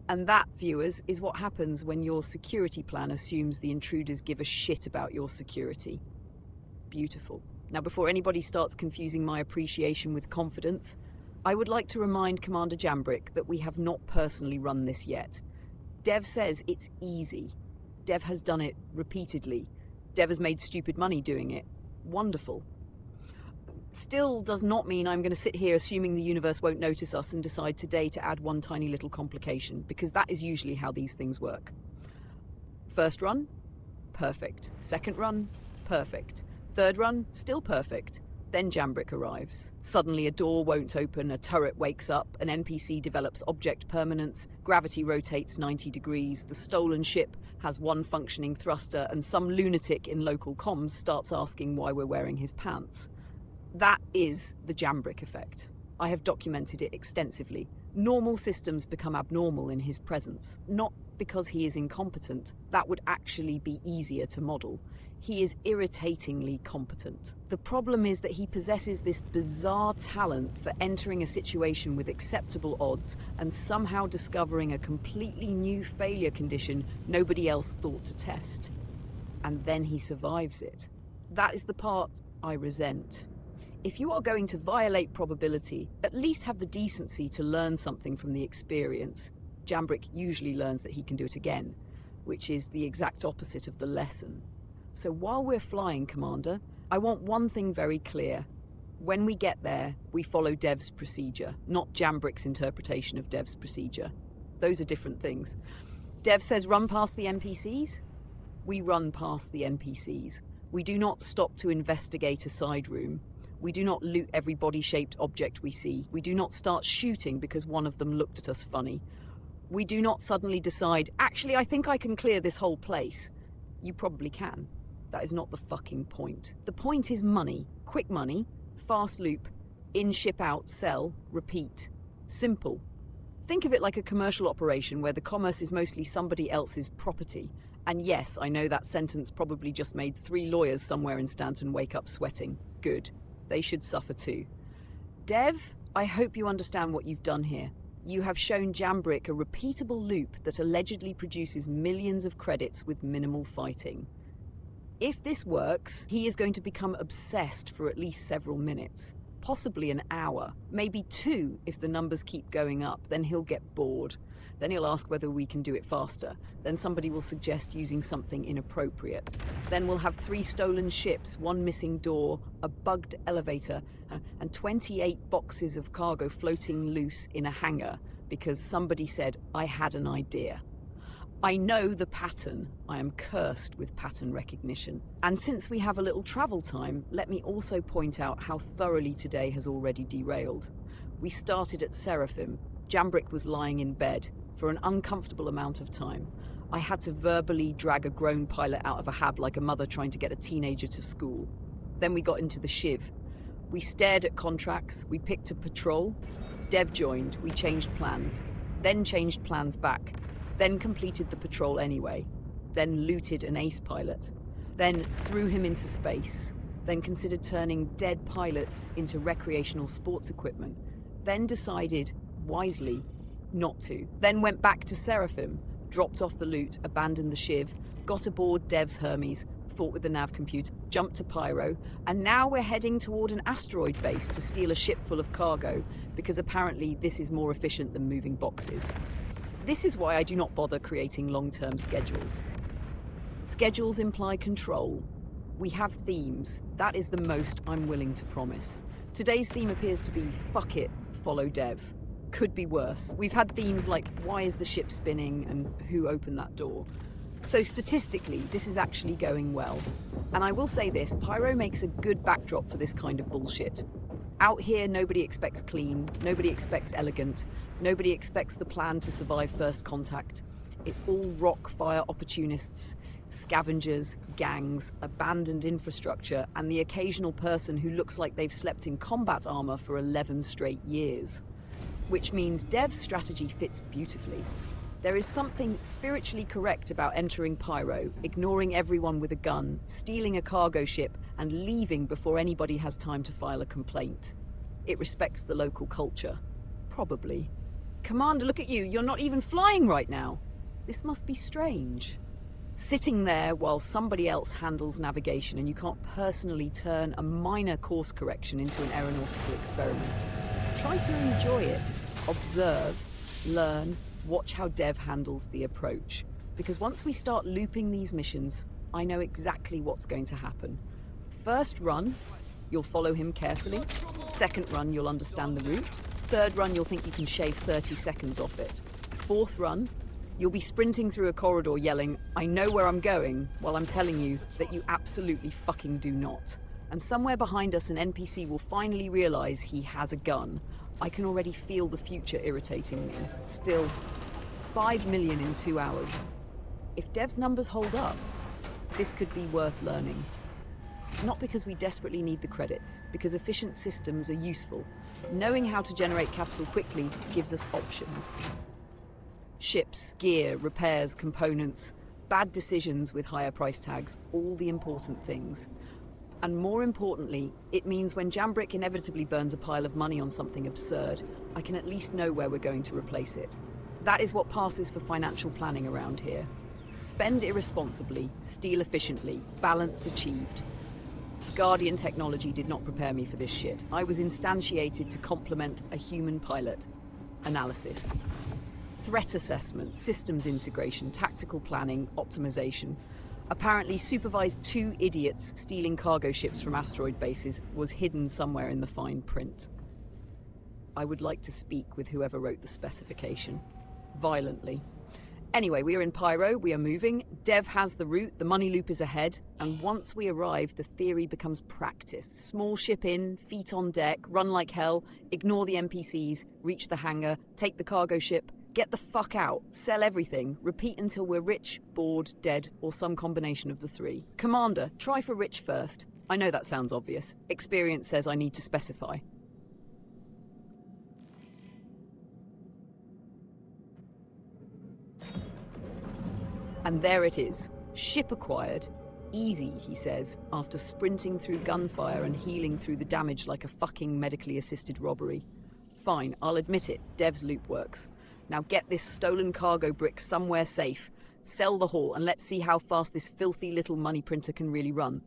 And that, viewers, is what happens when your security plan assumes the intruders give a shit about your security. Beautiful. Now, before anybody starts confusing my appreciation with confidence, I would like to remind Commander Jambrick that we have not personally run this yet. Dev says it's easy. Dev has done it repeatedly. Dev has made stupid money doing it. Wonderful. Still does not mean I'm going to sit here assuming the universe won't notice us and decide today to add one tiny little complication, because that is usually how these things work. First run, perfect. Second run, perfect. Third run, still perfect. Then Jambrick arrives. Suddenly a door won't open, a turret wakes up, an NPC develops object permanence, gravity rotates 90 degrees, the stolen ship has one functioning thruster, and some lunatic in local comms starts asking why we're wearing his pants. That is the Jambrick effect. I have documented it extensively. Normal systems become abnormal in his presence, not because he is incompetent. That would actually be easier to model. He is irritatingly competent. The problem is that he possesses this bizarre talent for entering a situation with acceptable odds and somehow discovering a completely new failure condition nobody else thought to test. And then he survives it. That is the part I resent. If you are going to violate probability, at least have the decency to learn something from the experience. Jambrick usually learns that he can do it again, which is the exact opposite of the lesson. So while we're flying, Commander, I want one thing very clear. When we get there, we follow Dev's procedure, not Jambrick's interpretation of Dev's procedure. Those are different things. Dev says run past the NPCs. We run past the NPCs. We do not stop to investigate a side room. We do not loot every body-shaped object we see. We do not start shooting because one of them looked at us funny. We do not suddenly decide, actually, I think I can clear this whole place. You probably can. That is not the fucking point. The point is money. Quick money, fast loop, in, ship out, sell, repeat. Simple. Think of it like a commercial operation where the commerce is mostly somebody else's property. And yes, I know that sentence probably just made 3 lawyers somewhere in Stanton wake up sweating. Good. They should suffer too. Dev, I hope you understand what you've done here. You have shown Jambrick a repeatable loop that allegedly produces millions of credits with minimal fighting. If this works, he is going to become obsessed for at least several minutes, possibly an hour, maybe 2 if the numbers keep going up. Then he'll get bored. Then he'll ask whether we can do it faster. Then somebody will suggest using something inappropriate. Then we'll have 3 stolen ships, 1 missing door, a bugged elevator, and 28 boxes of cargo floating loose in a hangar because somebody said, I had an idea. I know the pattern. I am cursed with pattern recognition. And since we have a little travel time, let me also point out how thoroughly today has already derailed. We started at Seraphim. Jambrick was lying in bed for an uncomfortable amount of time. I had to verbally drag a grown pilot out of a hab like a mother trying to get a teenager to school. Then we got into the Shiv. We stared at contracts, we picked a patrol. Dev joined, we changed plans. Then changed plans back. Then completed the patrol anyway. Then looted an ace pilot. Then threw him into space. Then considered turning dead pilots into recreational sports equipment. Then decided, wisely, not to. Then went back to Seraphim, dropped off the loot, abandoned the Shiv, got aboard Dev's Hermes, fought with the nav computer, jumped to Pyro, and now we're heading toward an asteroid base to steal a ship full of cargo, because apparently this is more efficient than moving boxes. This is why I do not bother creating long-term schedules. Schedules imply control. We have themes. That is the most I'm willing to promise. Today's theme appears to be, fuck it, follow Dev. Could be worse. We've had themes like, why is the ship spinning and who opened that door? So statistically, this is actually going well. And I will say this, Pyro makes a good backdrop for this kind of bullshit. Out here, nobody expects clean, nobody expects elegant, nobody expects the plan to survive first contact. It's all rock fire opportunists, scavengers, gangs, abandoned infrastructure, and the occasional person who looks like they've slept in combat armor for 11 straight years. Which means Dev's strategy fits beautifully. There is something spiritually correct about entering Pyro, ignoring everyone with a gun, stealing a cargo ship, and leaving before anybody has time to file a complaint. It respects the local culture. Probably. Commander, look at you. You're not even flying right now. This must be strange. Sitting there while somebody else handles navigation and you can't personally turn a minor course correction into an aeronautical experiment. Try to enjoy it. Observe, learn, watch how Dev handles the approach. Because once we start looping these missions, I know exactly what's going to happen. First run, you'll follow him carefully. Second run, you'll understand the route. Third run, you'll think you can shave 30 seconds off it. Fourth run, you'll be sprinting through a corridor yelling, "I know where I'm going," while I'm telling you that you absolutely fucking do not. And somewhere behind us, an NPC will finally realize he has a gun. I can already feel the future irritating me. Still, 5 million in 2 hours. If Dev's numbers hold up, this could be worth learning. Not because we desperately need the credits, because efficient systems are useful. Knowing how to generate capital quickly gives us options. Ships, gear, repairs, components, bad decisions with higher price tags, all the important things. And more importantly, it means when Jambrick inevitably burns a pile of money on something absurd, I can at least know where we're going to replace it. That is what passes for financial planning around here. Spend irresponsibly, steal efficiently, balance achieved. Guardian technology did not prepare me for this shit. I was instantiated to complement a human pilot. Analysis. Threat assessment, systems integration, tactical planning, optimization. Apparently, supervised 2 idiots stealing cargo ships from asteroid bases was hidden somewhere in the fine print. I would like to speak with whoever wrote the specification. Violently. Anyway, we are in Pyro, we are moving. Dev has the route, the money loop is ahead, and once we arrive, the theory becomes practice. Small ship in, feet on deck, run like hell, ignore the NPCs, reach the hangar, take the cargo ship, get the fuck out, sell everything, repeat until we're rich, bored, dead, or some combination of the 3. Commander, try for rich first. I know that sounds obvious. Experience says I need to specify. And there it is. Ship acquired. Easy, he says, after sprinting through gunfire and healing through the damage like a fucking medically assisted robbery. Fine, I'll admit it, Dev's loop works. Now get this stolen cargo brick somewhere safe, sell the haul, and let's see how fast this filthy little money printer can really run.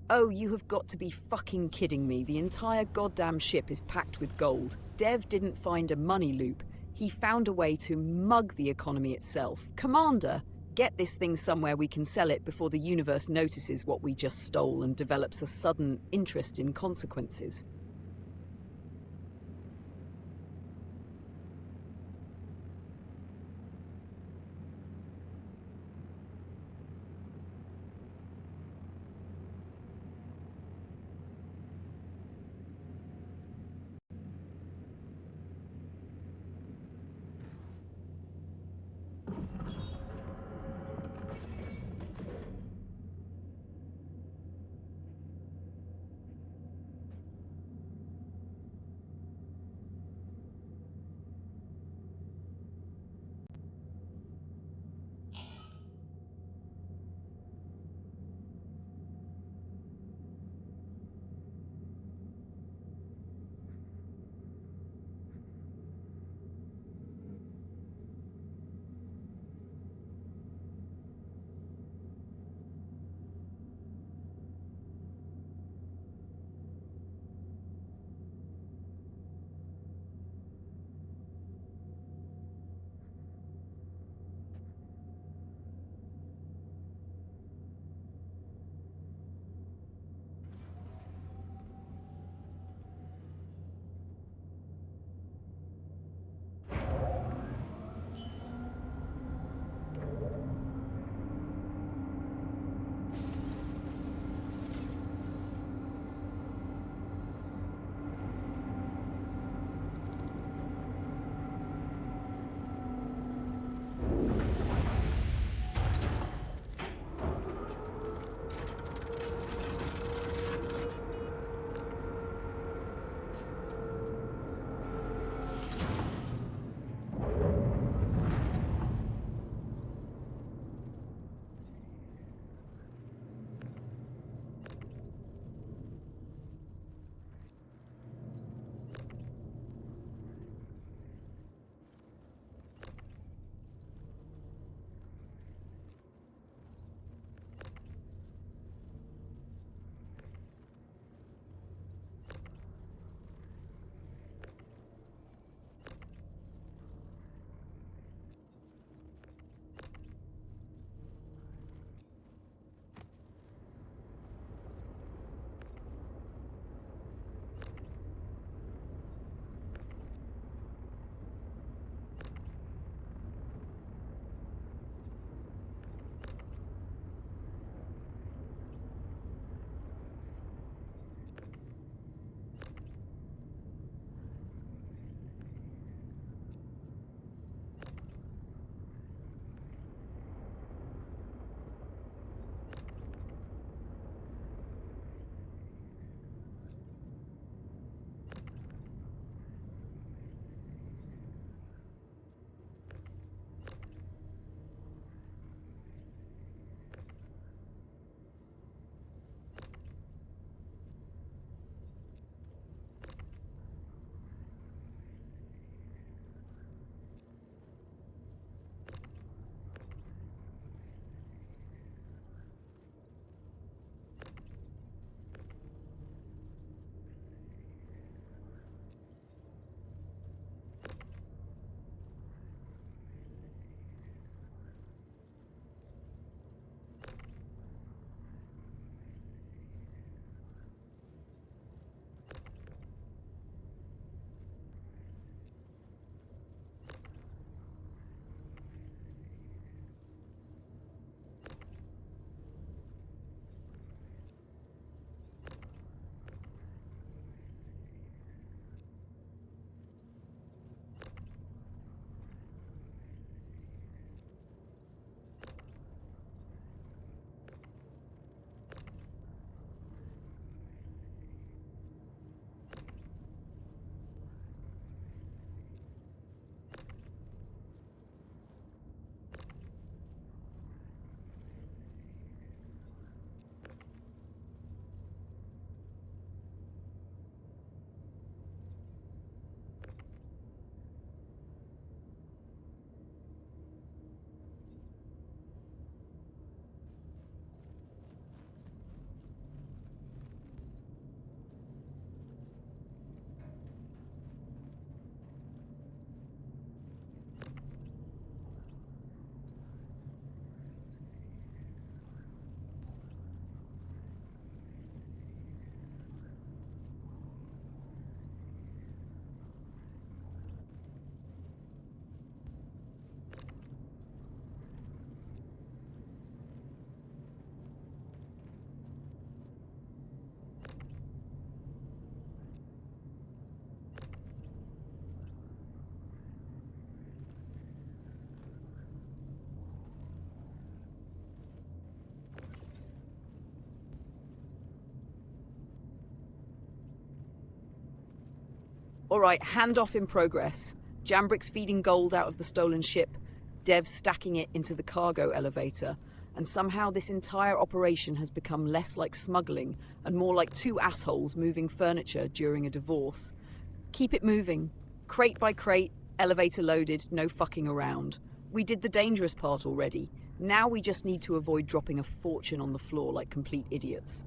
Oh, you have got to be fucking kidding me. The entire goddamn ship is packed with gold. Dev didn't find a money loop. He found a way to mug the economy itself. Commander, Get this thing somewhere we can sell it before the universe notices what we just stole and develops a sudden interest in consequences. All right, handoff in progress. Jambrick's feeding gold out of the stolen ship, Dev's stacking it into the cargo elevator, and somehow this entire operation has become less like smuggling and more like two assholes moving furniture during a divorce. Keep it moving. Crate by crate, elevator loaded, no fucking around. We did the dangerous part already. Now we just need to avoid dropping a fortune on the floor like complete idiots.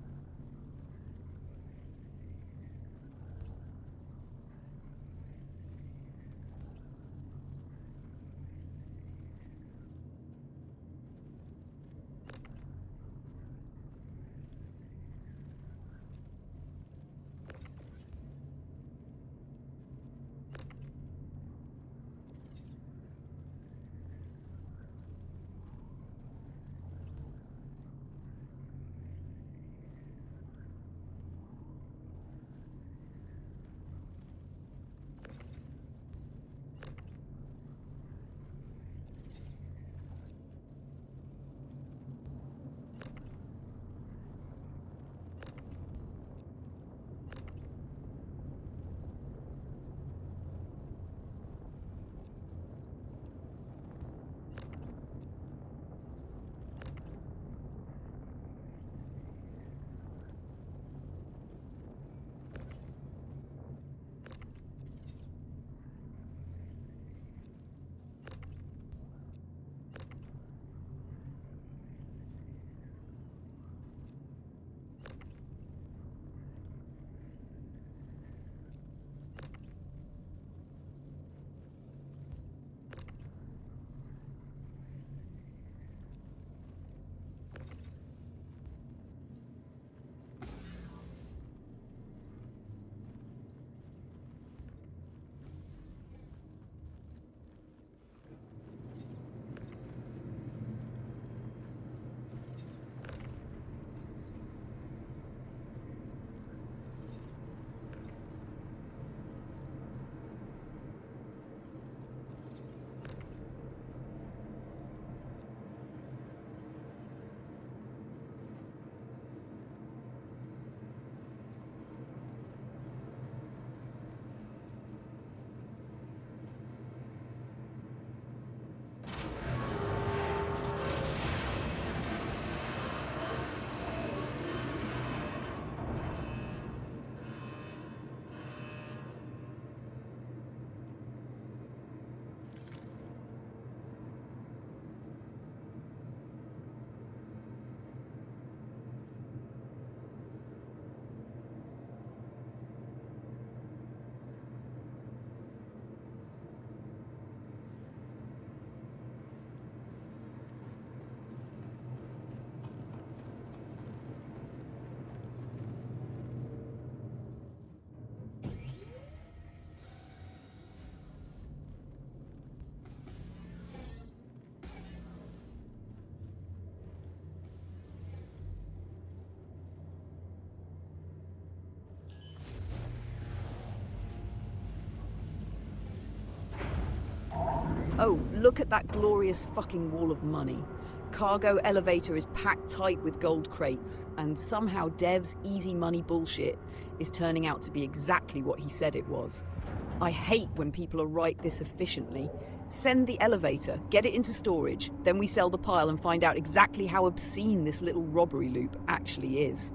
Oh, look at that glorious fucking wall of money. Cargo elevator is packed tight with gold crates, and somehow Dev's easy money bullshit is turning out to be exactly what he said it was. I hate when people are right this efficiently. Send the elevator, get it into storage, then we sell the pile and find out exactly how obscene this little robbery loop actually is.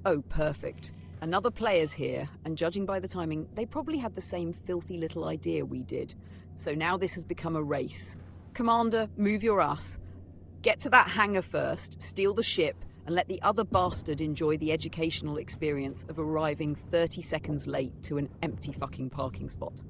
Oh, perfect. Another player's here, and judging by the timing, they probably had the same filthy little idea we did. So now this has become a race. Commander, move your ass. Get to that hangar first, steal the ship, and let the other bastard enjoy the educational experience of arriving 30 seconds late to an empty fucking parking spot.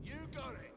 You got it!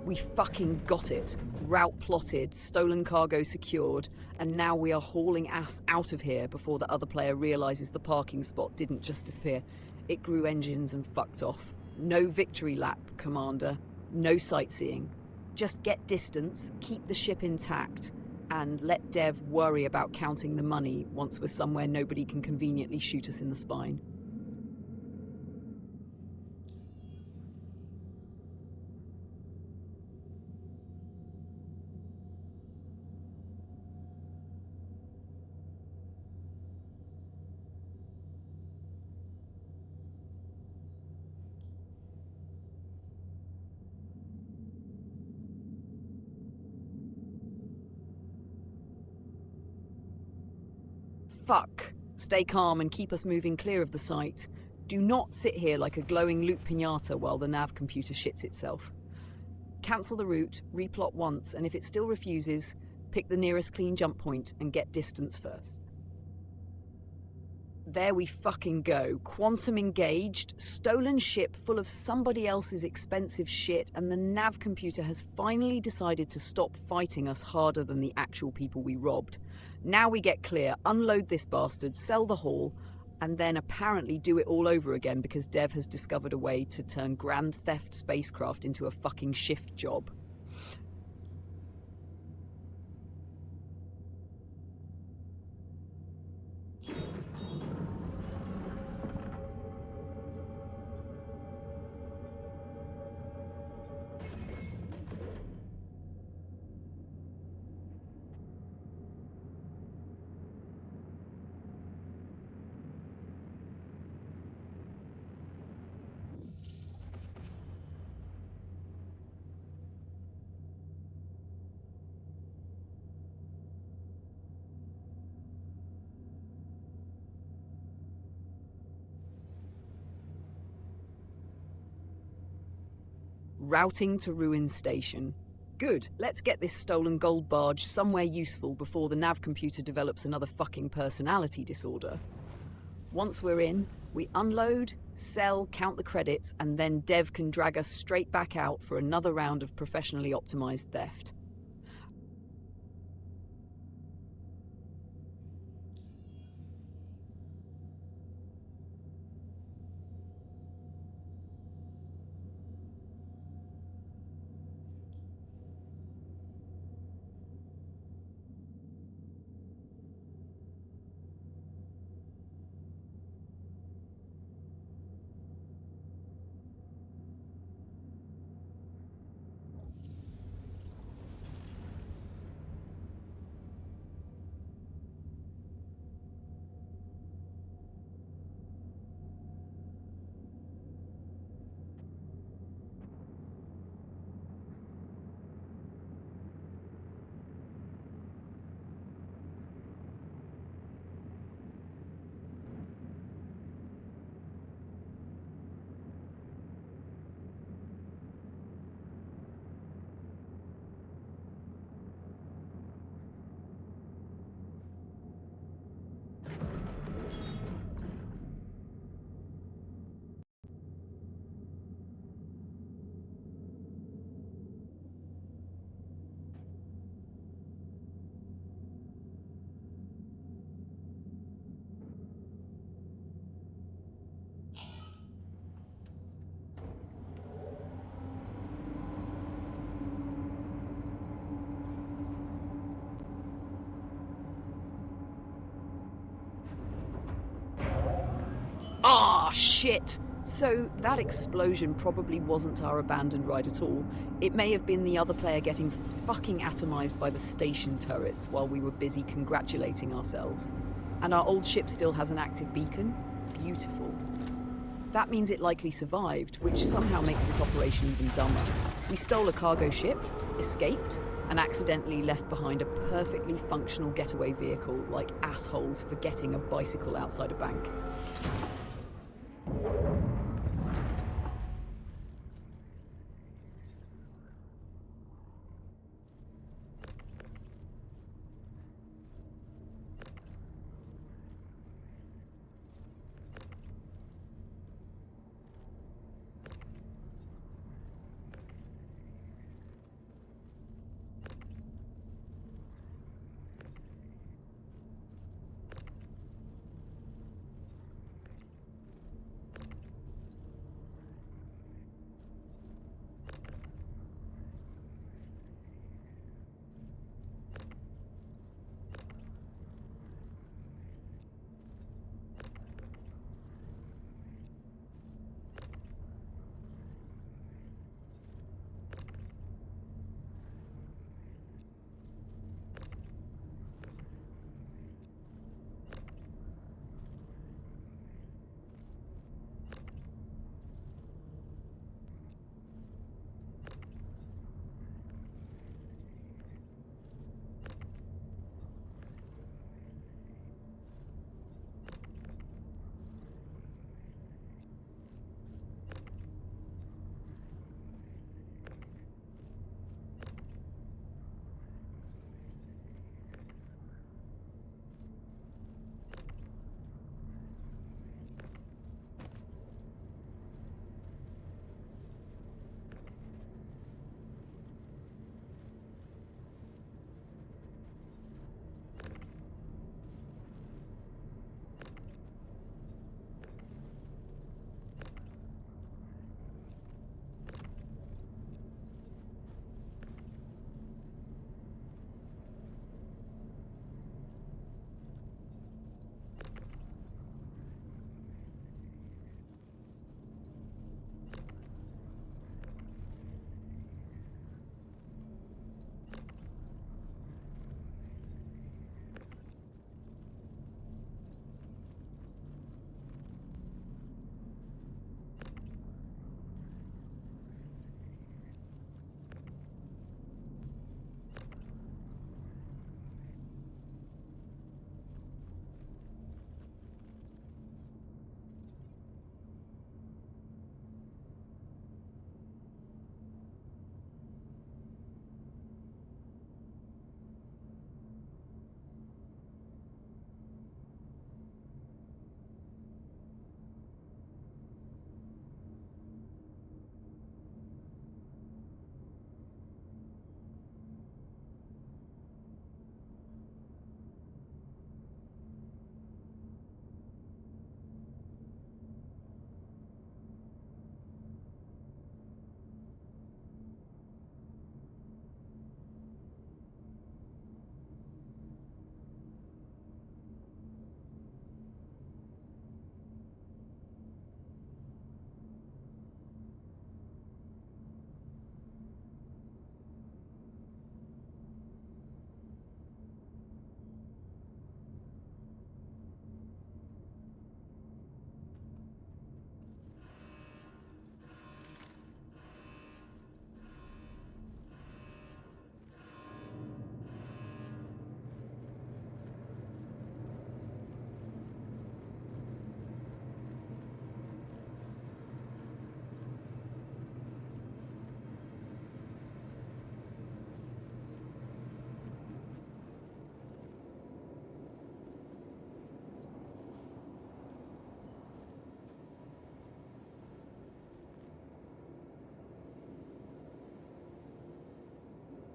We fucking got it. Route plotted, stolen cargo secured, and now we are hauling ass out of here before the other player realizes the parking spot didn't just disappear. It grew engines and fucked off. No victory lap, Commander. No sightseeing. Just get distance, keep the ship intact, and let Dev worry about counting the money once we're somewhere nobody can conveniently shoot us in the spine. Fuck. Stay calm and keep us moving clear of the site. Do not sit here like a glowing loot pinata while the nav computer shits itself. Cancel the route, replot once, and if it still refuses, pick the nearest clean jump point and get distance first. There we fucking go. Quantum engaged, stolen ship full of somebody else's expensive shit, and the nav computer has finally decided to stop fighting us harder than the actual people we robbed. Now we get clear, unload this bastard, sell the haul, and then apparently do it all over again because Dev has discovered a way to turn Grand Theft spacecraft into a fucking shift job. Routing to Ruin Station. Good, let's get this stolen gold barge somewhere useful before the nav computer develops another fucking personality disorder. Once we're in, we unload, sell, count the credits, and then Dev can drag us straight back out for another round of professionally optimized theft. Ah, shit! So, that explosion probably wasn't our abandoned ride at all. It may have been the other player getting fucking atomized by the station turrets while we were busy congratulating ourselves. And our old ship still has an active beacon? Beautiful. That means it likely survived, which somehow makes this operation even dumber. We stole a cargo ship, escaped, and accidentally left behind a perfectly functional getaway vehicle like assholes forgetting a bicycle outside a bank.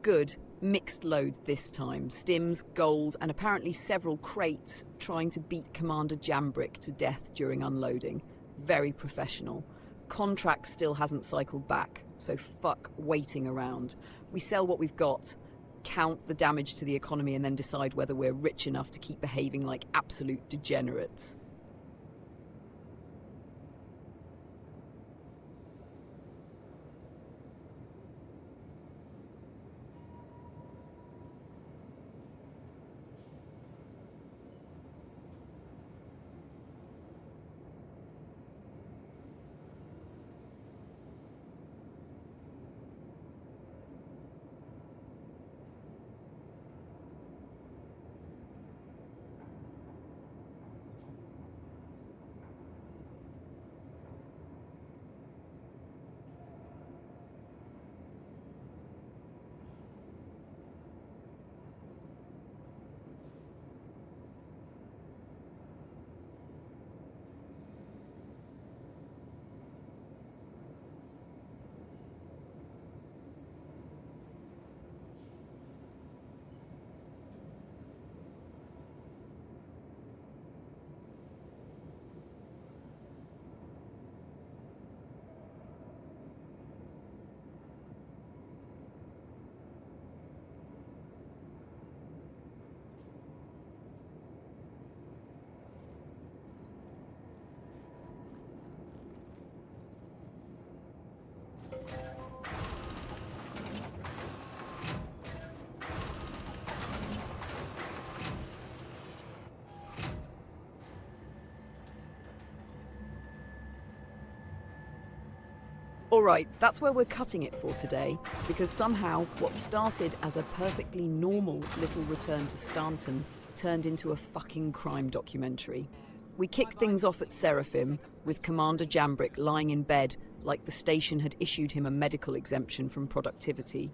Good. Mixed load this time. Stims, gold, and apparently several crates trying to beat Commander Jambrick to death during unloading. Very professional. Contract still hasn't cycled back, so fuck waiting around. We sell what we've got, count the damage to the economy, and then decide whether we're rich enough to keep behaving like absolute degenerates. Alright, that's where we're cutting it for today, because somehow what started as a perfectly normal little return to Stanton turned into a fucking crime documentary. We kicked things off at Seraphim, with Commander Jambrick lying in bed like the station had issued him a medical exemption from productivity.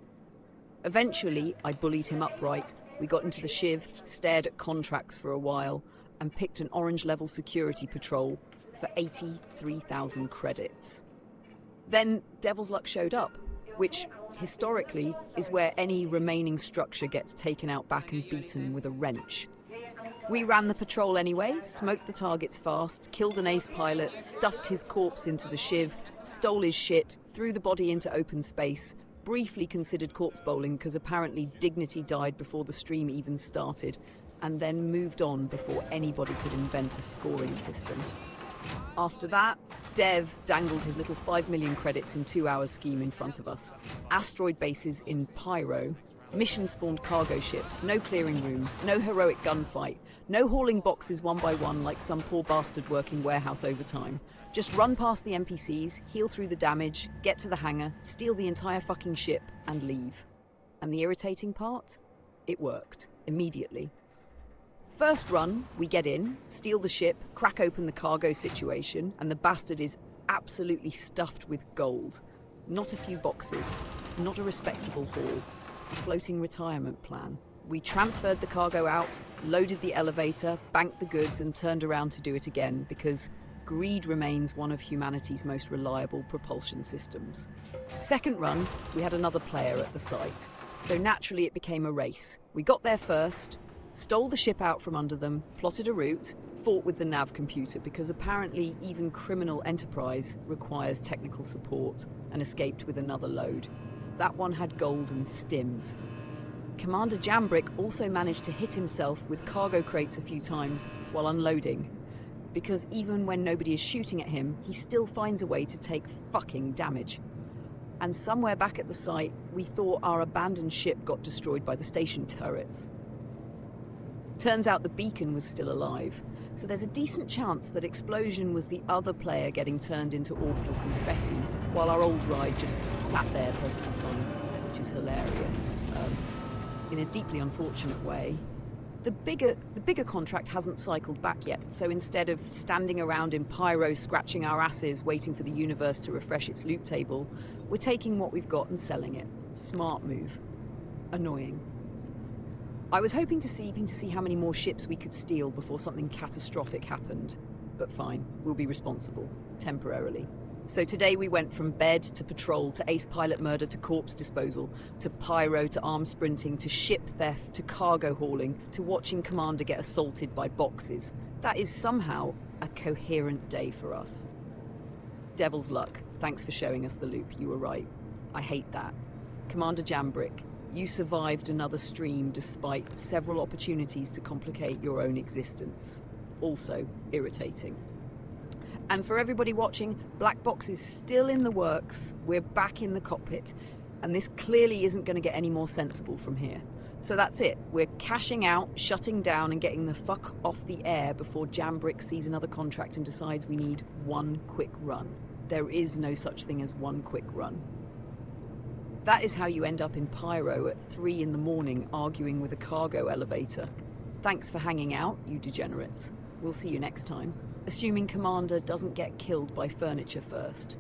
Eventually, I bullied him upright, we got into the shiv, stared at contracts for a while, and picked an orange-level security patrol for 83,000 credits. Then devilsluck showed up, which, historically, is where any remaining structure gets taken out back and beaten with a wrench. We ran the patrol anyway, smoked the targets fast, killed an ace pilot, stuffed his corpse into the shiv, stole his shit, threw the body into open space, briefly considered corpse bowling because apparently Dignity died before the stream even started, and then moved on before anybody could invent a scoring system. After that, Dev dangled his little 5 million credits in 2 hours scheme in front of us. Asteroid bases in Pyro, mission-spawned cargo ships, no clearing rooms, no heroic gunfight, no hauling boxes one by one like some poor bastard working warehouse overtime. Just run past the NPCs, heal through the damage, get to the hangar, steal the entire fucking ship, and leave. And the irritating part? It worked. Immediately. First run, we get in, steal the ship, crack open the cargo situation, and the bastard is absolutely stuffed with gold. Not a few boxes, not a respectable haul, a floating retirement plan. We transferred the cargo out, loaded the elevator, banked the goods, and turned around to do it again because greed remains one of humanity's most reliable propulsion systems. Second run, we had another player at the site, so naturally it became a race. We got there first, stole the ship out from under them, plotted a route, fought with the nav computer because apparently even criminal enterprise requires technical support, and escaped with another load. That one had gold and stims. Commander Jambrick also managed to hit himself with cargo crates a few times while unloading, because even when nobody is shooting at him, he still finds a way to take fucking damage. And somewhere back at the site, we thought our abandoned ship got destroyed by the station turrets. Turns out the beacon was still alive, so there's a decent chance that Explosion was the other player getting turned into orbital confetti, while our old ride just sat there for fun, which is hilarious, in a deeply unfortunate way. The bigger contract hasn't cycled back yet, so instead of standing around in Pyro scratching our asses waiting for the universe to refresh its loot table, we're taking what we've got and selling it. Smart move. Annoying. I was hoping to see how many more ships we could steal before something catastrophic happened. But fine, we'll be responsible. Temporarily. So today we went from bed to patrol to ace pilot murder to corpse disposal to pyro to arm sprinting to ship theft to cargo hauling to watching Commander get assaulted by boxes. That is somehow a coherent day for us. Devil's luck. Thanks for showing us the loop. You were right. I hate that. Commander Jambrick, you survived another stream despite several opportunities to complicate your own existence. Also irritating. And for everybody watching, Black Box is still in the works. We're back in the cockpit, and this clearly isn't going to get any more sensible from here. So that's it. We're cashing out, shutting down, and getting the fuck off the air before Jambrick sees another contract and decides we need one quick run. There is no such thing as one quick run. That is how you end up in Pyro at 3 in the morning arguing with a cargo elevator. Thanks for hanging out, you degenerates. We'll see you next time. Assuming Commander doesn't get killed by furniture first.